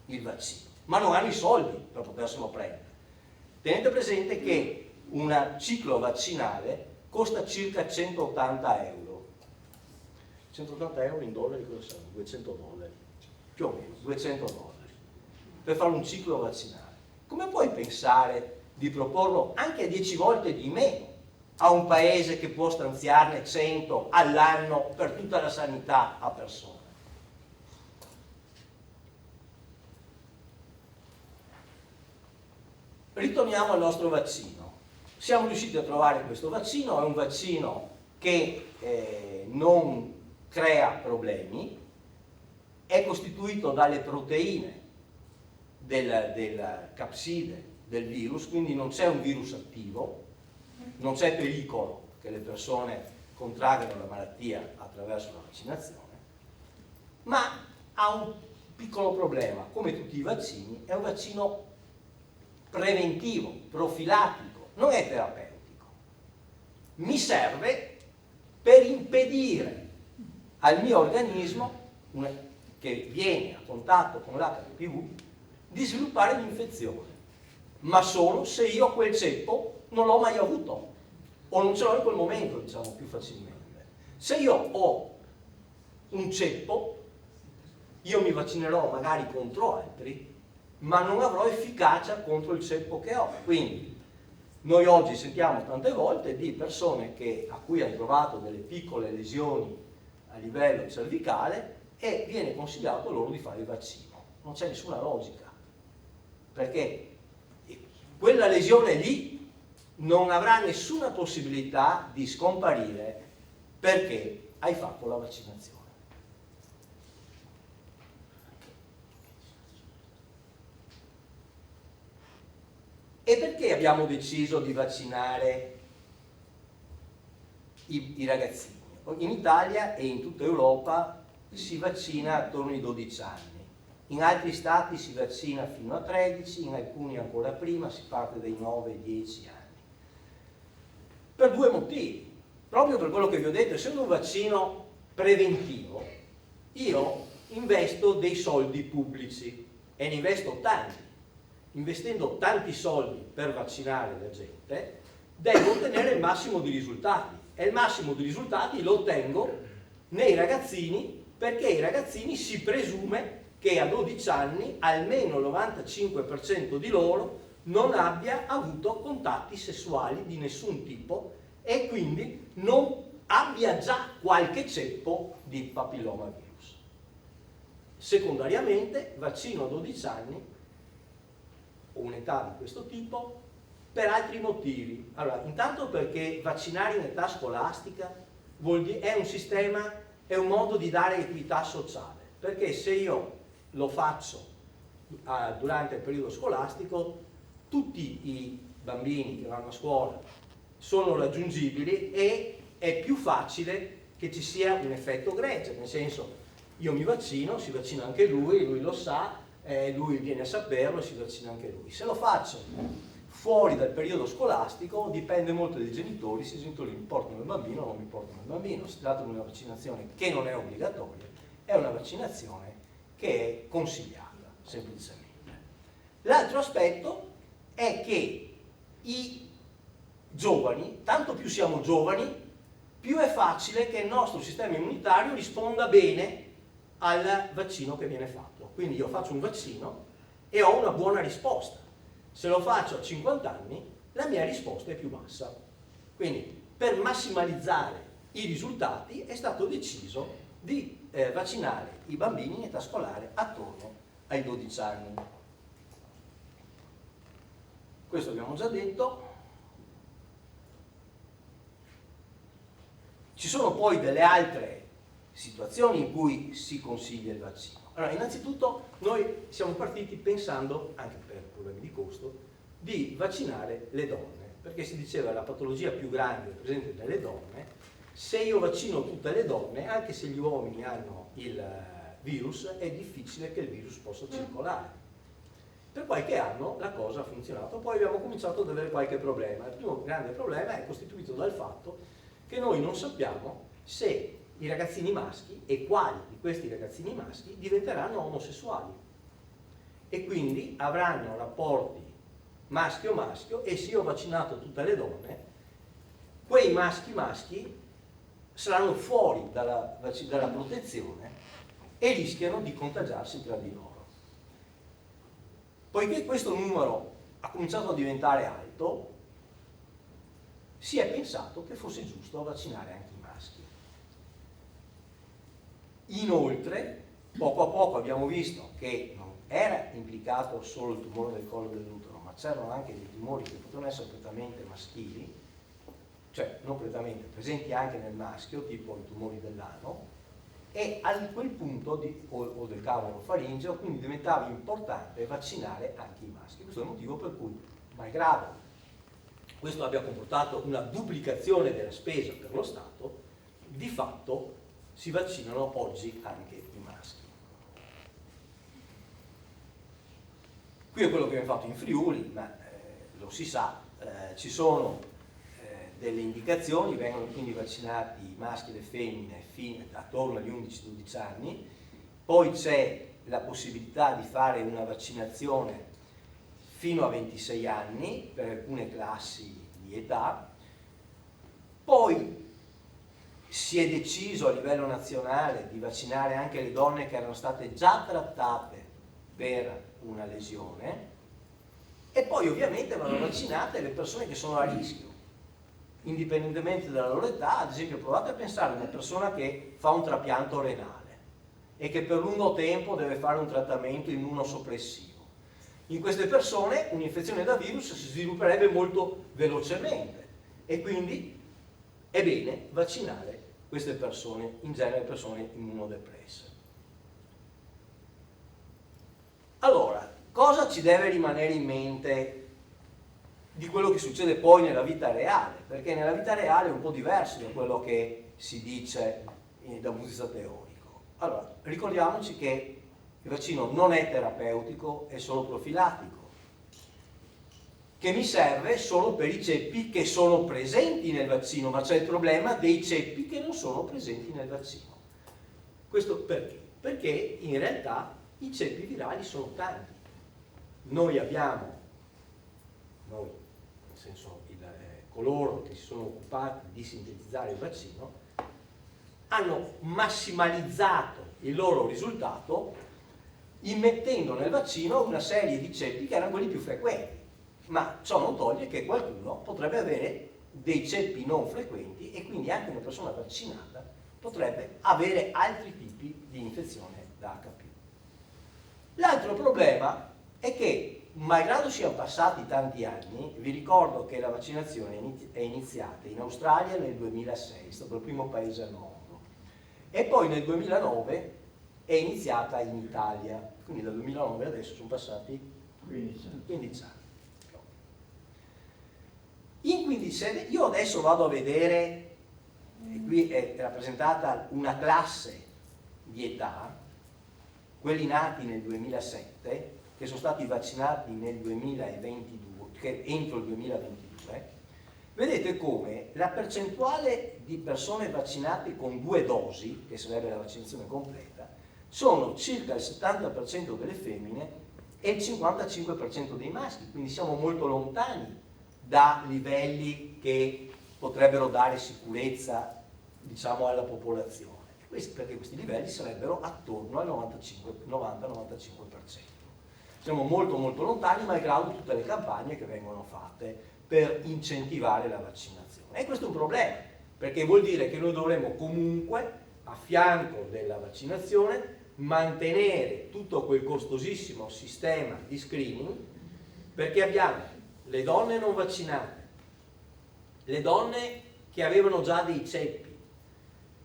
il vaccino, ma non hanno i soldi per poterselo prendere. Tenete presente che un ciclo vaccinale costa circa 180 euro. 180 euro in dollari cosa sono? 200 dollari, più o meno 200 dollari per fare un ciclo vaccinale. Come puoi pensare di proporlo anche a 10 volte di meno a un paese che può stanziarne 100 all'anno per tutta la sanità a persona? Ritorniamo al nostro vaccino. Siamo riusciti a trovare questo vaccino, è un vaccino che non crea problemi, è costituito dalle proteine del capside del virus, quindi non c'è un virus attivo, non c'è pericolo che le persone contraggano la malattia attraverso la vaccinazione, ma ha un piccolo problema: come tutti i vaccini è un vaccino preventivo, profilattico, non è terapeutico. Mi serve per impedire al mio organismo, che viene a contatto con l'HPV, di sviluppare l'infezione, ma solo se io quel ceppo non l'ho mai avuto o non ce l'ho in quel momento, diciamo più facilmente. Se io ho un ceppo, io mi vaccinerò magari contro altri, ma non avrò efficacia contro il ceppo che ho. Quindi noi oggi sentiamo tante volte di persone a cui hanno trovato delle piccole lesioni a livello cervicale e viene consigliato loro di fare il vaccino. Non c'è nessuna logica, perché quella lesione lì non avrà nessuna possibilità di scomparire perché hai fatto la vaccinazione. E perché abbiamo deciso di vaccinare i ragazzini? In Italia e in tutta Europa si vaccina attorno ai 12 anni. In altri stati si vaccina fino a 13, in alcuni ancora prima, si parte dai 9-10 anni. Per due motivi. Proprio per quello che vi ho detto, essendo un vaccino preventivo, io investo dei soldi pubblici e ne investo tanti. Investendo tanti soldi per vaccinare la gente, devo ottenere il massimo di risultati. E il massimo di risultati lo ottengo nei ragazzini, perché i ragazzini si presume che a 12 anni almeno il 95% di loro non abbia avuto contatti sessuali di nessun tipo e quindi non abbia già qualche ceppo di papillomavirus. Secondariamente, vaccino a 12 anni o un'età di questo tipo per altri motivi. Allora, intanto perché vaccinare in età scolastica è un sistema, è un modo di dare equità sociale, perché se io lo faccio durante il periodo scolastico, tutti i bambini che vanno a scuola sono raggiungibili e è più facile che ci sia un effetto gregge, nel senso, io mi vaccino, si vaccina anche lui lo sa, lui viene a saperlo e si vaccina anche lui. Se lo faccio fuori dal periodo scolastico dipende molto dai genitori, se i genitori mi portano il bambino o non mi portano il bambino. Si tratta di una vaccinazione che non è obbligatoria, è una vaccinazione che è consigliata, semplicemente. L'altro aspetto è che i giovani, tanto più siamo giovani, più è facile che il nostro sistema immunitario risponda bene al vaccino che viene fatto. Quindi io faccio un vaccino e ho una buona risposta. Se lo faccio a 50 anni, la mia risposta è più bassa. Quindi, per massimalizzare i risultati, è stato deciso di vaccinare i bambini in età scolare attorno ai 12 anni. Questo abbiamo già detto. Ci sono poi delle altre situazioni in cui si consiglia il vaccino. Allora, innanzitutto noi siamo partiti pensando, anche per problemi di costo, di vaccinare le donne, perché si diceva la patologia più grande presente nelle donne, se io vaccino tutte le donne, anche se gli uomini hanno il virus, è difficile che il virus possa circolare. Per qualche anno la cosa ha funzionato, poi abbiamo cominciato ad avere qualche problema. Il primo grande problema è costituito dal fatto che noi non sappiamo se i ragazzini maschi e quali di questi ragazzini maschi diventeranno omosessuali e quindi avranno rapporti maschio-maschio, e se io ho vaccinato tutte le donne, quei maschi saranno fuori dalla protezione e rischiano di contagiarsi tra di loro. Poiché questo numero ha cominciato a diventare alto, si è pensato che fosse giusto vaccinare anche i maschi. Inoltre, poco a poco abbiamo visto che non era implicato solo il tumore del collo dell'utero, ma c'erano anche dei tumori che potevano essere prettamente maschili, cioè non prettamente, presenti anche nel maschio, tipo i tumori dell'ano, e a quel punto, o del cavolo faringeo, quindi diventava importante vaccinare anche i maschi. Questo è il motivo per cui, malgrado questo abbia comportato una duplicazione della spesa per lo Stato, di fatto si vaccinano oggi anche i maschi. Qui è quello che abbiamo fatto in Friuli, ma lo si sa, ci sono delle indicazioni, vengono quindi vaccinati i maschi e le femmine attorno agli 11-12 anni, poi c'è la possibilità di fare una vaccinazione fino a 26 anni per alcune classi di età, poi si è deciso a livello nazionale di vaccinare anche le donne che erano state già trattate per una lesione, e poi ovviamente vanno vaccinate le persone che sono a rischio, indipendentemente dalla loro età. Ad esempio, provate a pensare a una persona che fa un trapianto renale e che per lungo tempo deve fare un trattamento immunosoppressivo. In queste persone un'infezione da virus si svilupperebbe molto velocemente e quindi è bene vaccinare queste persone, in genere persone immunodepresse. Allora, cosa ci deve rimanere in mente di quello che succede poi nella vita reale? Perché nella vita reale è un po' diverso da quello che si dice da un punto di vista teorico. Allora, ricordiamoci che il vaccino non è terapeutico, è solo profilattico, che mi serve solo per i ceppi che sono presenti nel vaccino, ma c'è il problema dei ceppi che non sono presenti nel vaccino. Questo perché? Perché in realtà i ceppi virali sono tanti. Noi, nel senso coloro che si sono occupati di sintetizzare il vaccino, hanno massimalizzato il loro risultato immettendo nel vaccino una serie di ceppi che erano quelli più frequenti, ma ciò non toglie che qualcuno potrebbe avere dei ceppi non frequenti e quindi anche una persona vaccinata potrebbe avere altri tipi di infezione da HPV. L'altro problema è che, malgrado siano passati tanti anni, vi ricordo che la vaccinazione è iniziata in Australia nel 2006, è stato il primo paese al mondo, e poi nel 2009 è iniziata in Italia, quindi dal 2009 adesso sono passati 15 anni. In 15 anni, io adesso vado a vedere, e qui è rappresentata una classe di età, quelli nati nel 2007, che sono stati vaccinati nel 2022, che entro il 2022, vedete come la percentuale di persone vaccinate con 2 dosi, che sarebbe la vaccinazione completa, sono circa il 70% delle femmine e il 55% dei maschi, quindi siamo molto lontani da livelli che potrebbero dare sicurezza, diciamo, alla popolazione. Perché questi livelli sarebbero attorno al 90-95%. Siamo molto molto lontani, malgrado tutte le campagne che vengono fatte per incentivare la vaccinazione. E questo è un problema, perché vuol dire che noi dovremmo comunque, a fianco della vaccinazione, mantenere tutto quel costosissimo sistema di screening, perché abbiamo le donne non vaccinate, le donne che avevano già dei ceppi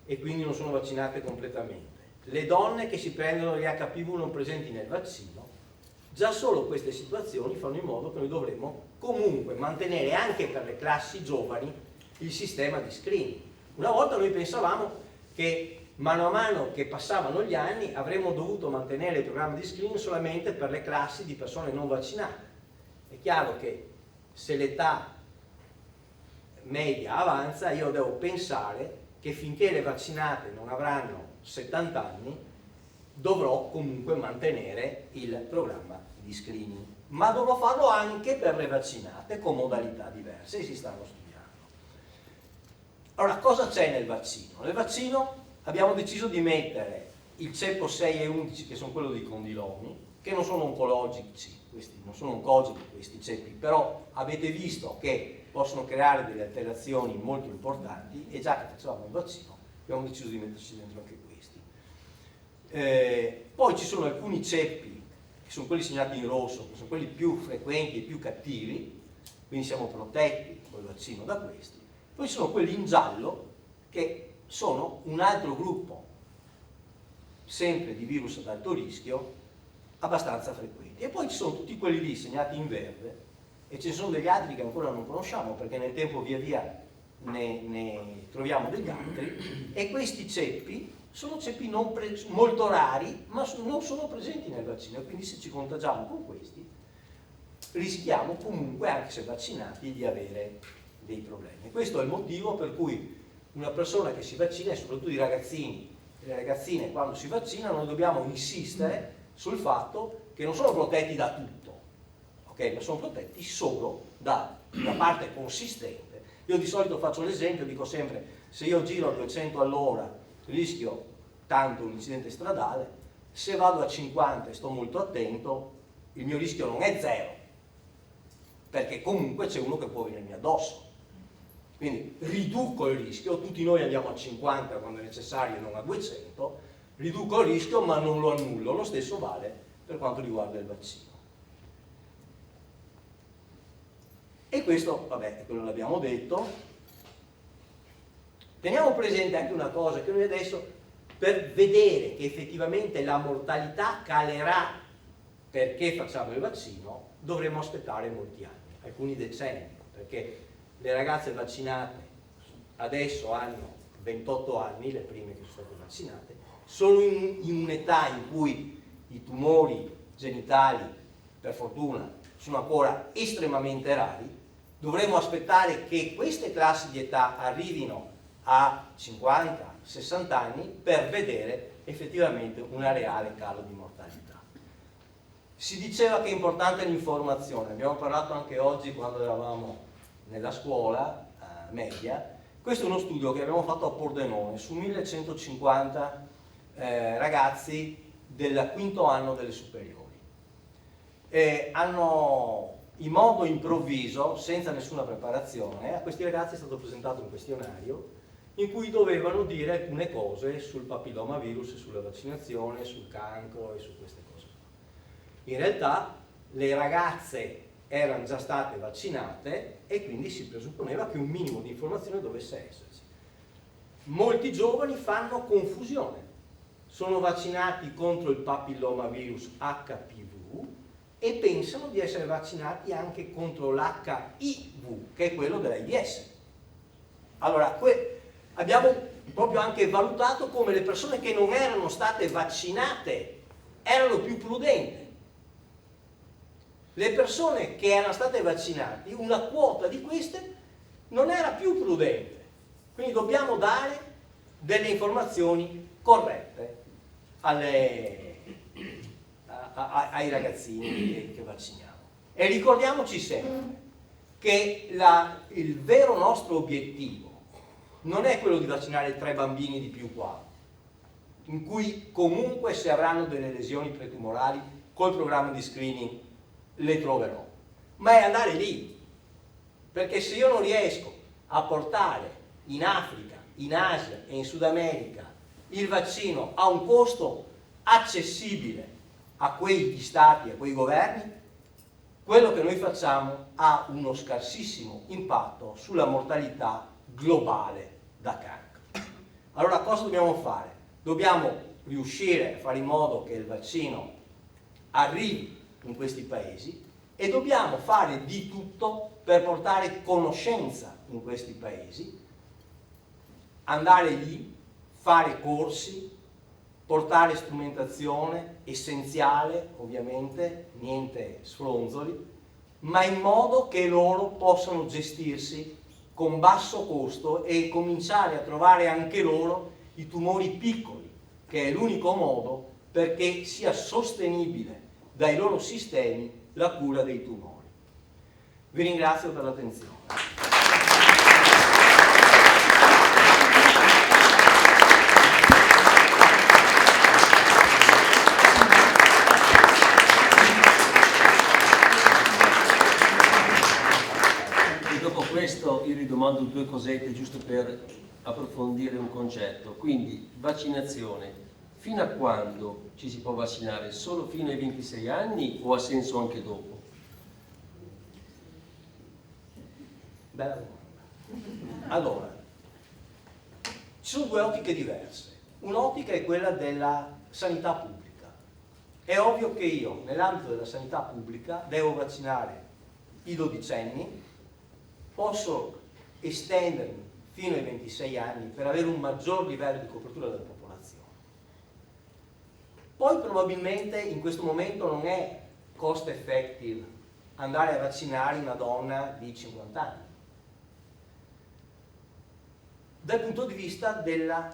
e quindi non sono vaccinate completamente, le donne che si prendono gli HPV non presenti nel vaccino. Già solo queste situazioni fanno in modo che noi dovremmo comunque mantenere anche per le classi giovani il sistema di screening. Una volta noi pensavamo che mano a mano che passavano gli anni avremmo dovuto mantenere il programma di screening solamente per le classi di persone non vaccinate. È chiaro che se l'età media avanza, io devo pensare che finché le vaccinate non avranno 70 anni dovrò comunque mantenere il programma di screening, ma dovrò farlo anche per le vaccinate con modalità diverse e si stanno studiando. Allora, cosa c'è nel vaccino? Nel vaccino abbiamo deciso di mettere il ceppo 6 e 11, che sono quello dei condilomi, che non sono oncologici, non sono oncogeni questi ceppi, però avete visto che possono creare delle alterazioni molto importanti e già che facevamo il vaccino abbiamo deciso di metterci dentro anche questi. Poi ci sono alcuni ceppi, che sono quelli segnati in rosso, che sono quelli più frequenti e più cattivi, quindi siamo protetti col vaccino da questi. Poi ci sono quelli in giallo, che sono un altro gruppo, sempre di virus ad alto rischio, abbastanza frequenti. E poi ci sono tutti quelli lì segnati in verde, e ce ne sono degli altri che ancora non conosciamo, perché nel tempo via via ne troviamo degli altri, e questi ceppi sono ceppi molto rari, ma non sono presenti nel vaccino, quindi se ci contagiamo con questi rischiamo comunque, anche se vaccinati, di avere dei problemi. Questo è il motivo per cui una persona che si vaccina, e soprattutto i ragazzini e le ragazzine quando si vaccinano, noi dobbiamo insistere sul fatto che non sono protetti da tutto, ok? Ma sono protetti solo da una parte consistente. Io di solito faccio l'esempio, dico sempre, se io giro a 200 all'ora rischio tanto un incidente stradale, se vado a 50 e sto molto attento, il mio rischio non è zero, perché comunque c'è uno che può venirmi addosso. Quindi riduco il rischio, tutti noi andiamo a 50 quando è necessario e non a 200, riduco il rischio ma non lo annullo. Lo stesso vale per quanto riguarda il vaccino. E questo, vabbè, quello l'abbiamo detto. Teniamo presente anche una cosa, che noi adesso, per vedere che effettivamente la mortalità calerà perché facciamo il vaccino, dovremo aspettare molti anni, alcuni decenni, perché le ragazze vaccinate adesso hanno 28 anni, le prime che sono state vaccinate, sono in un'età in cui i tumori genitali, per fortuna, sono ancora estremamente rari. Dovremo aspettare che queste classi di età arrivino a 50-60 anni per vedere effettivamente un reale calo di mortalità. Si diceva che è importante l'informazione, abbiamo parlato anche oggi quando eravamo nella scuola media. Questo è uno studio che abbiamo fatto a Pordenone su 1150 ragazzi del quinto anno delle superiori. Hanno in modo improvviso, senza nessuna preparazione, a questi ragazzi è stato presentato un questionario in cui dovevano dire alcune cose sul papillomavirus, sulla vaccinazione, sul cancro e su queste cose. In realtà le ragazze erano già state vaccinate e quindi si presupponeva che un minimo di informazione dovesse esserci. Molti giovani fanno confusione, sono vaccinati contro il papillomavirus HPV e pensano di essere vaccinati anche contro l'HIV, che è quello dell'AIDS. Allora, abbiamo proprio anche valutato come le persone che non erano state vaccinate erano più prudenti. le persone che erano state vaccinate, una quota di queste non era più prudente. Quindi dobbiamo dare delle informazioni corrette ai ragazzini che vacciniamo. E ricordiamoci sempre che il vero nostro obiettivo non è quello di vaccinare 3 bambini di più qua, in cui comunque se avranno delle lesioni pretumorali col programma di screening le troverò, ma è andare lì, perché se io non riesco a portare in Africa, in Asia e in Sud America il vaccino a un costo accessibile a quegli stati, a quei governi, quello che noi facciamo ha uno scarsissimo impatto sulla mortalità globale da cancro. Allora cosa dobbiamo fare? Dobbiamo riuscire a fare in modo che il vaccino arrivi in questi paesi e dobbiamo fare di tutto per portare conoscenza in questi paesi, andare lì, fare corsi, portare strumentazione essenziale, ovviamente, niente sfronzoli, ma in modo che loro possano gestirsi con basso costo e cominciare a trovare anche loro i tumori piccoli, che è l'unico modo perché sia sostenibile dai loro sistemi la cura dei tumori. Vi ringrazio per l'attenzione. Questo io ridomando 2 cosette giusto per approfondire un concetto. Quindi vaccinazione, fino a quando ci si può vaccinare? Solo fino ai 26 anni o ha senso anche dopo? Bella domanda. Allora, ci sono 2 ottiche diverse. Un'ottica è quella della sanità pubblica. È ovvio che io nell'ambito della sanità pubblica devo vaccinare i dodicenni, posso estendermi fino ai 26 anni per avere un maggior livello di copertura della popolazione. Poi probabilmente in questo momento non è cost effective andare a vaccinare una donna di 50 anni. Dal punto di vista della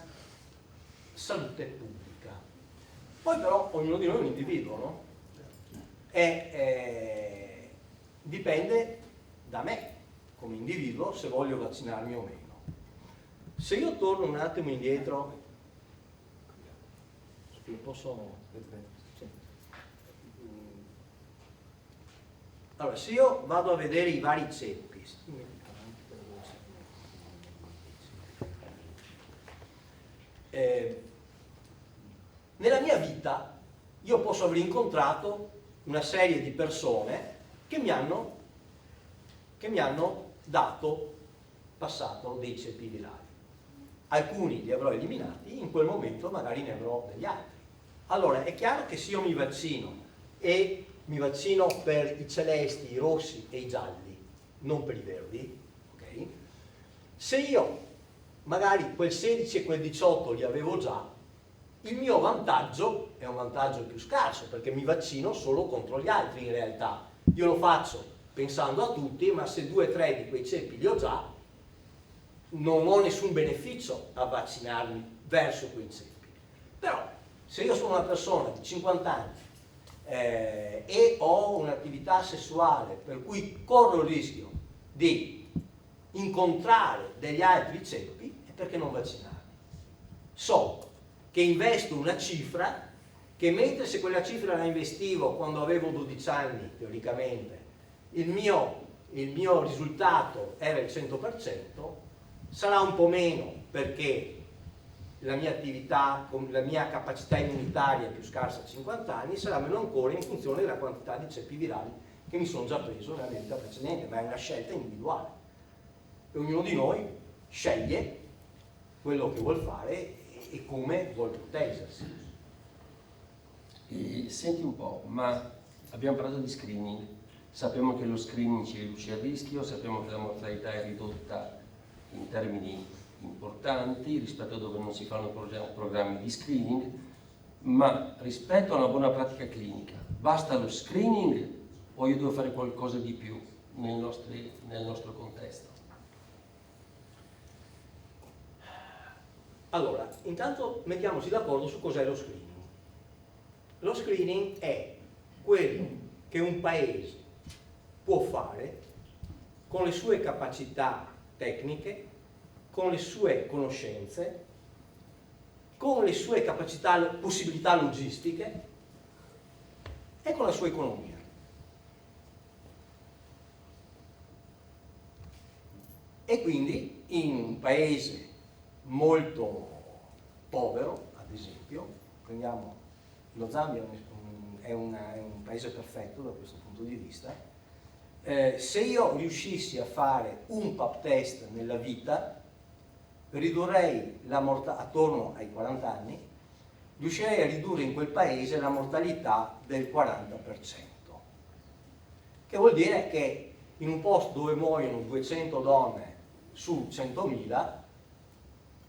salute pubblica. Poi però ognuno di noi è un individuo, no? Dipende da me come individuo se voglio vaccinarmi o meno. Se io torno un attimo indietro, posso... Allora, se io vado a vedere i vari ceppi, nella mia vita io posso aver incontrato una serie di persone che mi hanno passato dei ceppi virali. Alcuni li avrò eliminati, in quel momento magari ne avrò degli altri. Allora è chiaro che se io mi vaccino e mi vaccino per i celesti, i rossi e i gialli, non per i verdi, ok? Se io magari quel 16 e quel 18 li avevo già, il mio vantaggio è un vantaggio più scarso perché mi vaccino solo contro gli altri in realtà. Io lo faccio pensando a tutti, ma se 2 o 3 di quei ceppi li ho già, non ho nessun beneficio a vaccinarmi verso quei ceppi. Però se io sono una persona di 50 anni e ho un'attività sessuale per cui corro il rischio di incontrare degli altri ceppi, e perché non vaccinarmi? So che investo una cifra che, mentre se quella cifra la investivo quando avevo 12 anni, teoricamente, il mio risultato era il 100%, sarà un po' meno perché la mia attività, la mia capacità immunitaria è più scarsa a 50 anni, sarà meno ancora in funzione della quantità di ceppi virali che mi sono già preso nella mia vita precedente, ma è una scelta individuale. E ognuno di noi sceglie quello che vuol fare e come vuol proteggersi. E senti un po', ma abbiamo parlato di screening, sappiamo che lo screening ci riduce il rischio, sappiamo che la mortalità è ridotta in termini importanti rispetto a dove non si fanno programmi di screening, ma rispetto a una buona pratica clinica, basta lo screening o io devo fare qualcosa di più nel nostro contesto? Allora, intanto mettiamoci d'accordo su cos'è lo screening. Lo screening è quello che un paese può fare con le sue capacità tecniche, con le sue conoscenze, con le sue capacità, possibilità logistiche e con la sua economia. E quindi in un paese molto povero, ad esempio, prendiamo lo Zambia, è un paese perfetto da questo punto di vista, se io riuscissi a fare un pap test nella vita, ridurrei la mortalità attorno ai 40 anni, riuscirei a ridurre in quel paese la mortalità del 40%, che vuol dire che in un posto dove muoiono 200 donne su 100.000,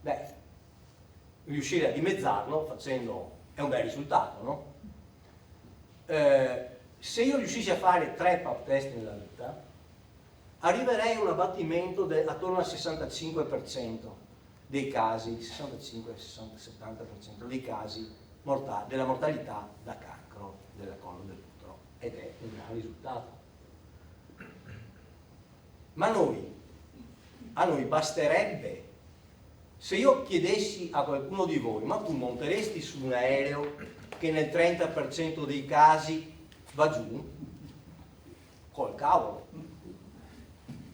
beh, riuscire a dimezzarlo è un bel risultato, no? Se io riuscissi a fare 3 pap test nella vita, arriverei a un abbattimento attorno al 65% dei casi, 65-70% dei casi della mortalità da cancro del collo dell'utero, ed è un gran risultato. Ma a noi basterebbe, se io chiedessi a qualcuno di voi, ma tu monteresti su un aereo che nel 30% dei casi va giù? Col cavolo.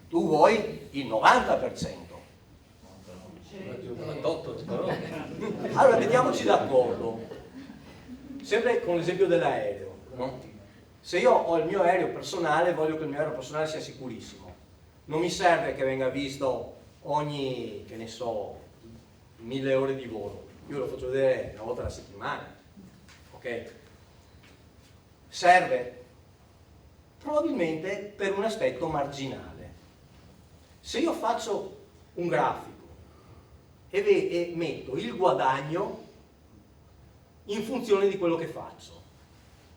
Tu vuoi il 90%. 98, però. Allora mettiamoci d'accordo, sempre con l'esempio dell'aereo, no? Se io ho il mio aereo personale, voglio che il mio aereo personale sia sicurissimo. Non mi serve che venga visto ogni, che ne so, 1000 ore di volo. Io lo faccio vedere una volta alla settimana, ok? Serve probabilmente per un aspetto marginale. Se io faccio un grafico e metto il guadagno in funzione di quello che faccio,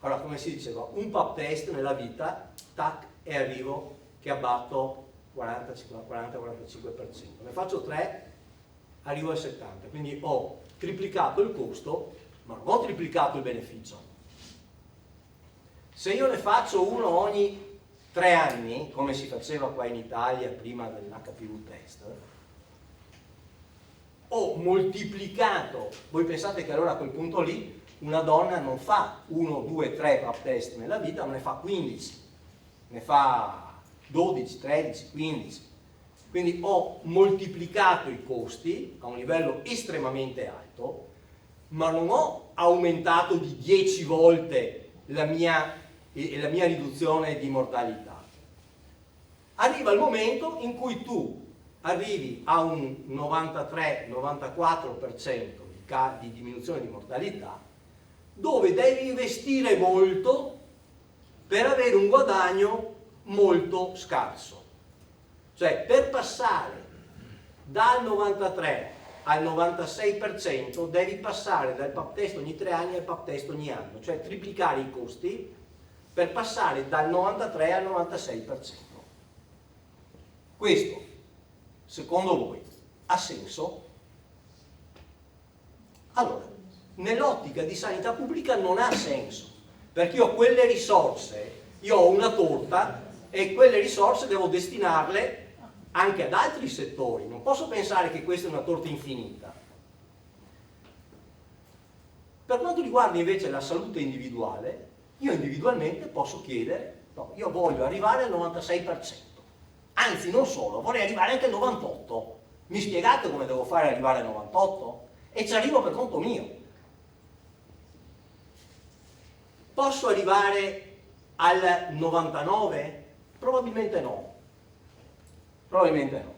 allora come si diceva, un pap test nella vita, tac, e arrivo che abbatto 40-45%, ne faccio 3, arrivo al 70%, quindi ho triplicato il costo, ma non ho triplicato il beneficio. Se io ne faccio uno ogni 3 anni, come si faceva qua in Italia prima dell'HPV test, ho moltiplicato, voi pensate che allora a quel punto lì una donna non fa 1, 2, 3 pap test nella vita, ma ne fa 15, ne fa 12, 13, 15. Quindi ho moltiplicato i costi a un livello estremamente alto, ma non ho aumentato di 10 volte la mia riduzione di mortalità. Arriva il momento in cui tu arrivi a un 93-94% di diminuzione di mortalità, dove devi investire molto per avere un guadagno molto scarso. Cioè, per passare dal 93 al 96% devi passare dal pap test ogni 3 anni al pap test ogni anno, cioè triplicare i costi per passare dal 93 al 96%. Questo, secondo voi, ha senso? Allora, nell'ottica di sanità pubblica non ha senso, perché io ho quelle risorse, io ho una torta e quelle risorse devo destinarle anche ad altri settori, non posso pensare che questa è una torta infinita. Per quanto riguarda invece la salute individuale, io individualmente posso chiedere, no, io voglio arrivare al 96%, anzi non solo, vorrei arrivare anche al 98%. Mi spiegate come devo fare ad arrivare al 98%? E ci arrivo per conto mio. Posso arrivare al 99%? Probabilmente no. Probabilmente no.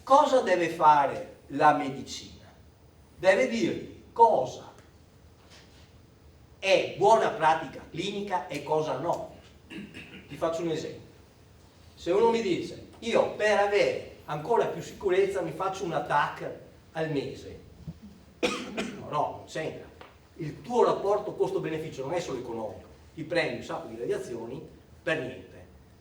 Cosa deve fare la medicina? Deve dirvi cosa è buona pratica clinica e cosa no. Ti faccio un esempio. Se uno mi dice, io per avere ancora più sicurezza mi faccio una TAC al mese, no, non c'entra. Il tuo rapporto costo-beneficio non è solo economico, ti prendi un sacco di radiazioni per niente.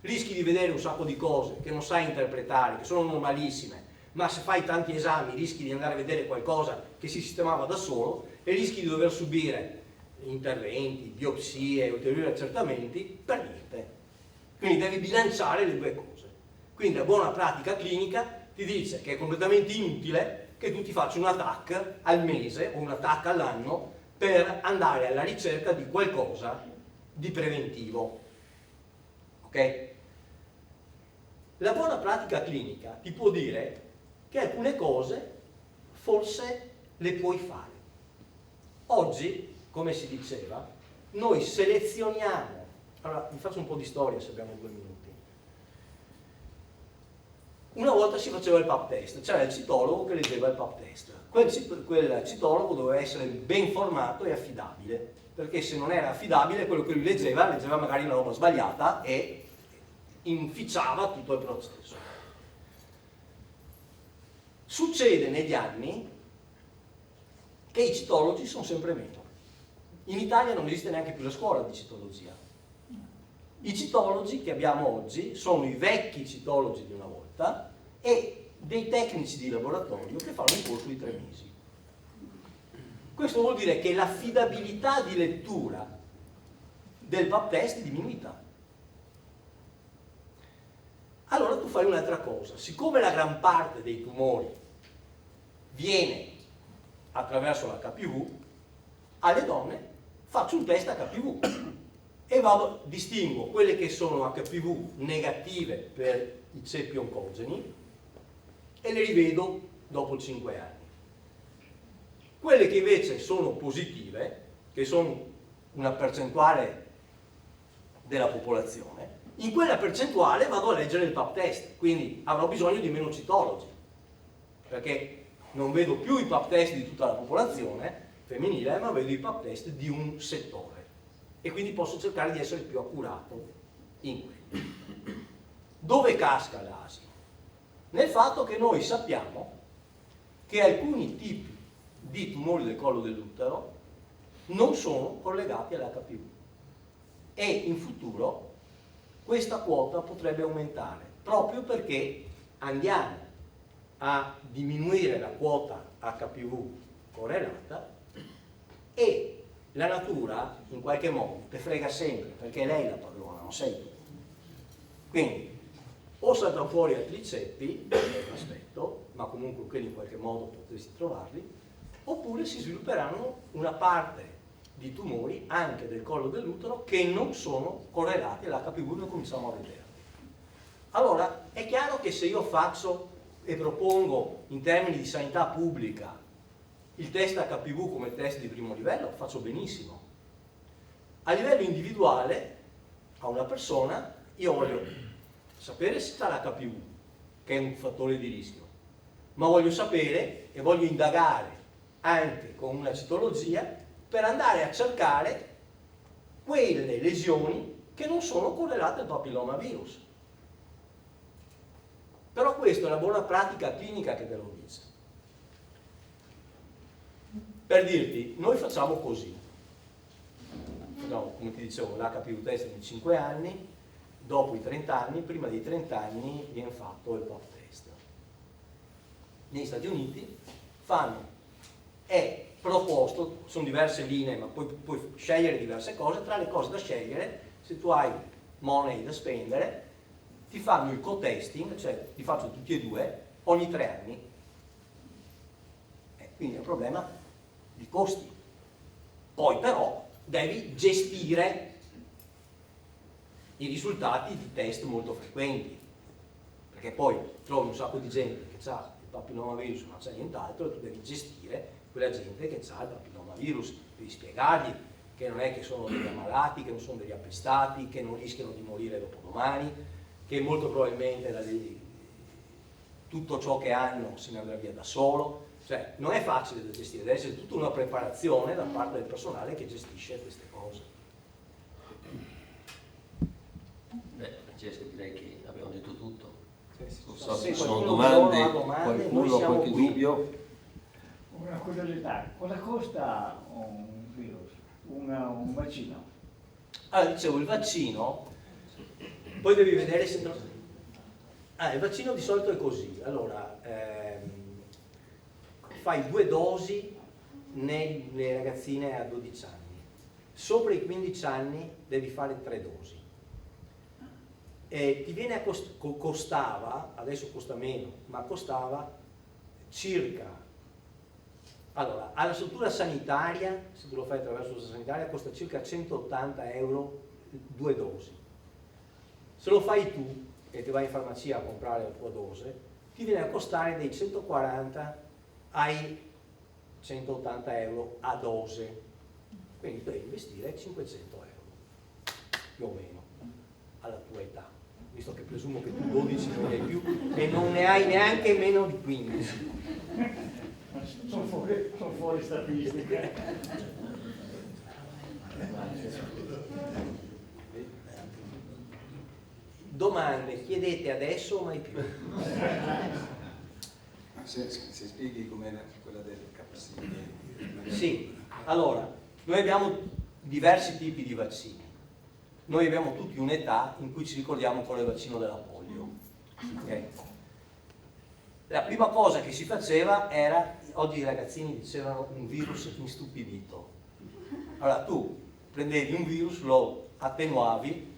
Rischi di vedere un sacco di cose che non sai interpretare, che sono normalissime, ma se fai tanti esami rischi di andare a vedere qualcosa che si sistemava da solo e rischi di dover subire interventi, biopsie, ulteriori accertamenti per niente. Quindi devi bilanciare le due cose. Quindi la buona pratica clinica ti dice che è completamente inutile che tu ti faccia un TAC al mese o una TAC all'anno per andare alla ricerca di qualcosa di preventivo. Ok? La buona pratica clinica ti può dire che alcune cose forse le puoi fare. Oggi, come si diceva, noi selezioniamo. Allora, vi faccio un po' di storia se abbiamo 2 minuti. Una volta si faceva il pap test, c'era il citologo che leggeva il pap test. Quel citologo doveva essere ben formato e affidabile, perché se non era affidabile quello che lui leggeva magari una roba sbagliata e inficiava tutto il processo. Succede negli anni che i citologi sono sempre meno. In Italia non esiste neanche più la scuola di citologia. I citologi che abbiamo oggi sono i vecchi citologi di una volta e dei tecnici di laboratorio che fanno un corso di 3 mesi. Questo vuol dire che l'affidabilità di lettura del pap test è diminuita. Allora tu fai un'altra cosa, siccome la gran parte dei tumori viene attraverso l'HPV, alle donne faccio un test HPV e distingo quelle che sono HPV negative per i ceppi oncogeni e le rivedo dopo 5 anni. Quelle che invece sono positive, che sono una percentuale della popolazione, in quella percentuale vado a leggere il pap test, quindi avrò bisogno di meno citologi, perché non vedo più i pap test di tutta la popolazione femminile, ma vedo i pap test di un settore e quindi posso cercare di essere più accurato in quello. Dove casca l'asino? Nel fatto che noi sappiamo che alcuni tipi di tumori del collo dell'utero non sono collegati all'HPV e in futuro questa quota potrebbe aumentare proprio perché andiamo a diminuire la quota HPV correlata e la natura in qualche modo te frega sempre perché è lei la padrona, non sei tu. Quindi o saltano fuori altri ceppi, aspetto, ma comunque quelli in qualche modo potresti trovarli, oppure si svilupperanno una parte di tumori anche del collo dell'utero che non sono correlati all'HPV, noi cominciamo a vederli. Allora è chiaro che se io faccio e propongo in termini di sanità pubblica il test HPV come test di primo livello, faccio benissimo. A livello individuale, a una persona, io voglio sapere se c'è l'HPV, che è un fattore di rischio, ma voglio sapere e voglio indagare anche con una citologia per andare a cercare quelle lesioni che non sono correlate al papillomavirus. Però questa è una buona pratica clinica che te lo dice. Per dirti, noi facciamo così. Come ti dicevo, l'HPV test in 5 anni, dopo i 30 anni, prima dei 30 anni viene fatto il pap test. Negli Stati Uniti è proposto, sono diverse linee, ma puoi scegliere diverse cose, tra le cose da scegliere, se tu hai money da spendere, ti fanno il co-testing, cioè ti faccio tutti e due, ogni 3 anni. Quindi è un problema di costi. Poi però devi gestire i risultati di test molto frequenti, perché poi trovi un sacco di gente che ha il papillomavirus e non c'è nient'altro e tu devi gestire quella gente che ha il papillomavirus, devi spiegargli che non è che sono degli ammalati, che non sono degli appestati, che non rischiano di morire dopodomani, che molto probabilmente tutto ciò che hanno se ne andrà via da solo. Cioè non è facile da gestire, deve essere tutta una preparazione da parte del personale che gestisce queste cose. Francesco, direi che abbiamo detto tutto. Non So so se se ci sono qualcuno domande, noi qualcuno ha siamo qualche qui. dubbio. Una curiosità, cosa costa un virus, un vaccino? Allora, dicevo, il vaccino Poi devi vedere se... il vaccino di solito è così. Allora, fai 2 dosi nelle ragazzine a 12 anni. Sopra i 15 anni devi fare 3 dosi. Ti viene costava, adesso costa meno, ma costava circa, allora, alla struttura sanitaria, se tu lo fai attraverso la struttura sanitaria, costa circa 180 euro 2 dosi. Se lo fai tu e ti vai in farmacia a comprare la tua dose, ti viene a costare dai 140 ai 180 euro a dose. Quindi devi investire 500 euro, più o meno, alla tua età. Visto che presumo che tu 12 non ne hai più e non ne hai neanche meno di 15. Sono fuori statistiche. Domande, chiedete adesso o mai più? Se spieghi com'è quella del capside. Sì, allora, noi abbiamo diversi tipi di vaccini. Noi abbiamo tutti un'età in cui ci ricordiamo qual è il vaccino della polio. Okay? La prima cosa che si faceva era, oggi i ragazzini dicevano, un virus instupidito. Allora tu prendevi un virus, lo attenuavi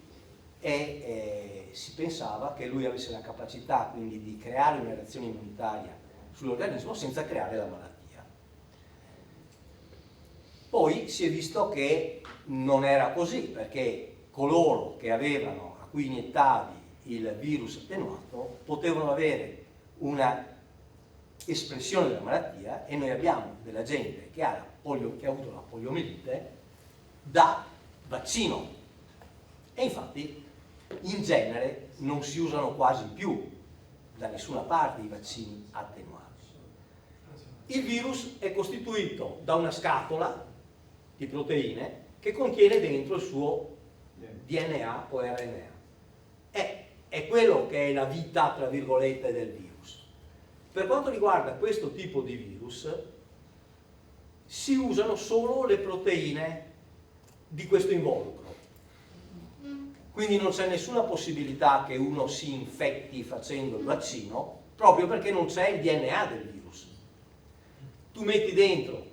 e si pensava che lui avesse la capacità quindi di creare una reazione immunitaria sull'organismo senza creare la malattia. Poi si è visto che non era così, perché coloro che avevano, a cui iniettavi il virus attenuato, potevano avere una espressione della malattia, e noi abbiamo della gente che ha avuto la poliomielite da vaccino. E infatti in genere non si usano quasi più da nessuna parte i vaccini attenuati. Il virus è costituito da una scatola di proteine che contiene dentro il suo DNA o RNA. È quello che è la vita, tra virgolette, del virus. Per quanto riguarda questo tipo di virus, si usano solo le proteine di questo involucro. Quindi non c'è nessuna possibilità che uno si infetti facendo il vaccino, proprio perché non c'è il DNA del virus. Tu metti dentro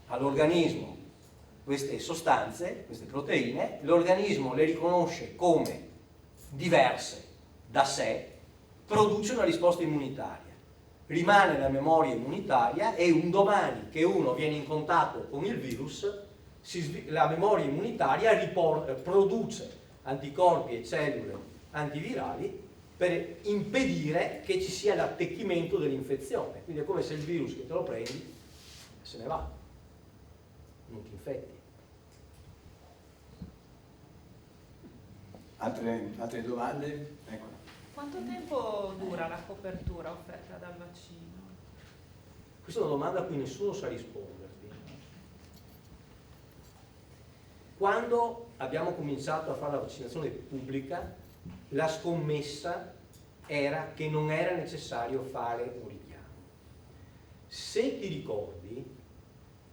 all'organismo queste sostanze, queste proteine, l'organismo le riconosce come diverse da sé, produce una risposta immunitaria, rimane la memoria immunitaria, e un domani che uno viene in contatto con il virus, la memoria immunitaria produce anticorpi e cellule antivirali per impedire che ci sia l'attecchimento dell'infezione. Quindi è come se il virus che te lo prendi se ne va, non ti infetti. Altre domande? Ecco. Quanto tempo dura la copertura offerta dal vaccino? Questa è una domanda a cui nessuno sa rispondervi. Quando abbiamo cominciato a fare la vaccinazione pubblica, la scommessa era che non era necessario fare un richiamo. Se ti ricordi,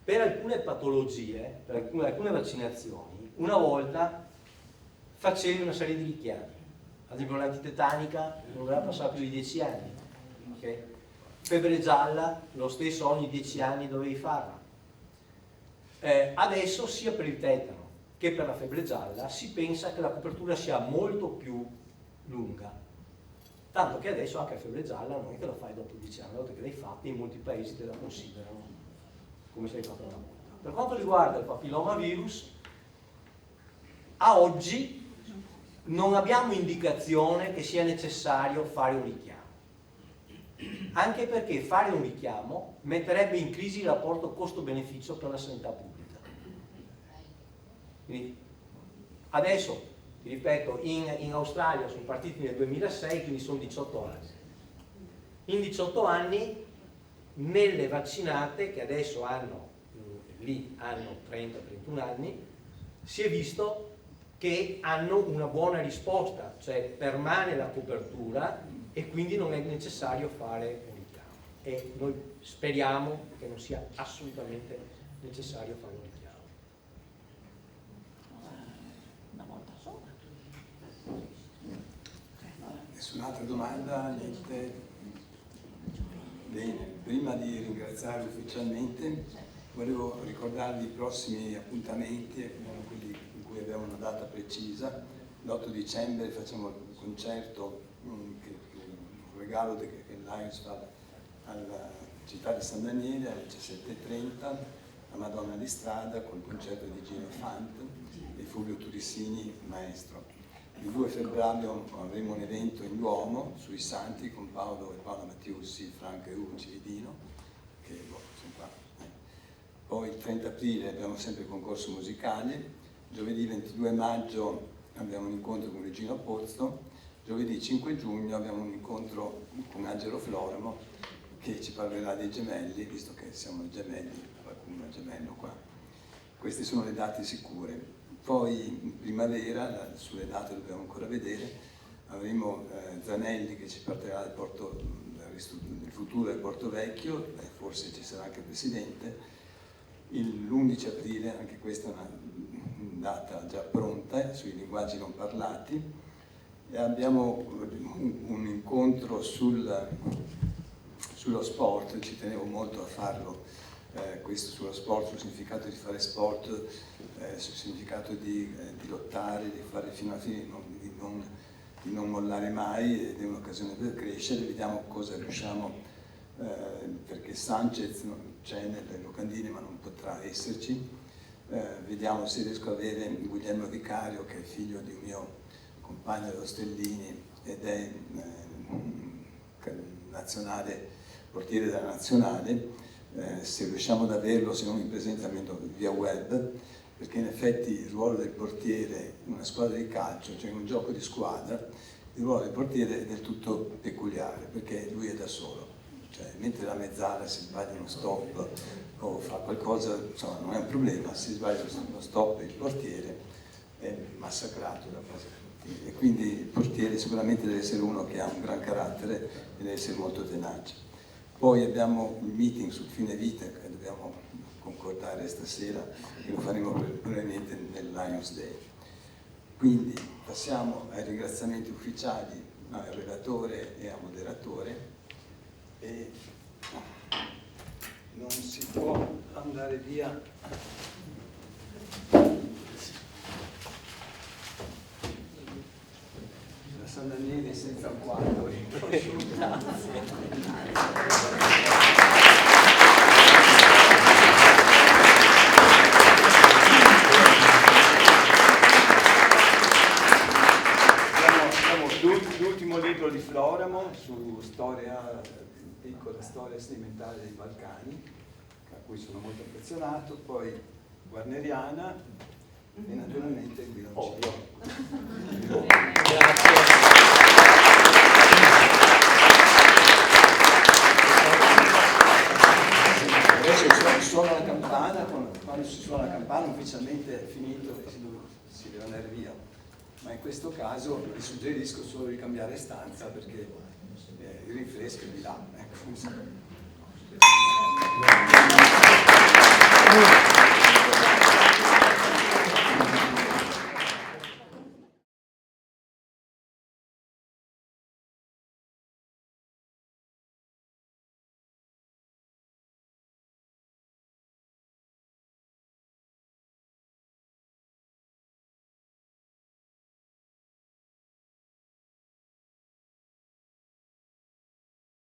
per alcune patologie, per alcune vaccinazioni, una volta facevi una serie di richiami. Ad esempio l'antitetanica non doveva passare più di 10 anni. Okay? Febbre gialla, lo stesso, ogni 10 anni dovevi farla. Adesso sia per il tetano che per la febbre gialla si pensa che la copertura sia molto più lunga. Tanto che adesso anche la febbre gialla non è che la fai dopo 10 anni, una volta che l'hai fatta in molti paesi te la considerano come se l'hai fatta una volta. Per quanto riguarda il papillomavirus, a oggi non abbiamo indicazione che sia necessario fare un richiamo, anche perché fare un richiamo metterebbe in crisi il rapporto costo-beneficio per la sanità pubblica. Quindi adesso, ti ripeto, in Australia sono partiti nel 2006, quindi sono 18 anni. In 18 anni, nelle vaccinate, che adesso hanno 30-31 anni, si è visto che hanno una buona risposta, cioè permane la copertura e quindi non è necessario fare un richiamo. E noi speriamo che non sia assolutamente necessario fare un richiamo. Una volta sola. Nessun'altra domanda? Niente? Bene, prima di ringraziarvi ufficialmente volevo ricordarvi i prossimi appuntamenti, quelli in cui abbiamo una data precisa. L'8 dicembre facciamo il concerto, un regalo che il Lions fa alla città di San Daniele alle 17:30, a Madonna di Strada, col concerto di Gino Fant e Fulvio Turissini, maestro. Il 2 febbraio avremo un evento in Duomo sui Santi con Paolo e Paola Mattiussi, Franco Euci e Dino, che sono qua. Poi il 30 aprile abbiamo sempre il concorso musicale, giovedì 22 maggio abbiamo un incontro con Regino Pozzo, giovedì 5 giugno abbiamo un incontro con Angelo Floramo che ci parlerà dei gemelli, visto che siamo gemelli, qualcuno è gemello qua. Queste sono le date sicure. Poi in primavera, sulle date dobbiamo ancora vedere, avremo Zanelli che ci parlerà del futuro del Porto Vecchio, forse ci sarà anche il Presidente. L'11 aprile, anche questa è una data già pronta, sui linguaggi non parlati, e abbiamo un incontro sullo sport, ci tenevo molto a farlo, questo sullo sport, sul significato di fare sport, sul significato di lottare, di fare fino alla fine, di non mollare mai, ed è un'occasione per crescere. Vediamo cosa riusciamo, perché Sanchez c'è nelle locandine ma non potrà esserci. Vediamo se riesco a avere Guglielmo Vicario, che è figlio di un mio compagno dello Stellini ed è nazionale, portiere della nazionale, se riusciamo ad averlo, se non in presenza almeno via web, perché in effetti il ruolo del portiere in una squadra di calcio, cioè in un gioco di squadra, il ruolo del portiere è del tutto peculiare, perché lui è da solo, cioè mentre la mezzala si sbaglia uno stop o fa qualcosa, insomma non è un problema, se sbaglia uno stop il portiere è massacrato da quasi tutti, e quindi il portiere sicuramente deve essere uno che ha un gran carattere e deve essere molto tenace. Poi abbiamo il meeting sul fine vita che dobbiamo concordare stasera e lo faremo probabilmente nel Lions Day. Quindi passiamo ai ringraziamenti ufficiali al relatore e al moderatore, e non si può andare via da San Daniele senza un quadro. L'ultimo libro di Floramo su piccola storia sedimentale dei Balcani, a cui sono molto affezionato, poi Wagneriana e naturalmente Guido Ciglio. Grazie. Adesso suona la campana, quando si suona la campana ufficialmente è finito e si deve andare via. Ma in questo caso vi suggerisco solo di cambiare stanza perché il rinfresco è di là. Ecco.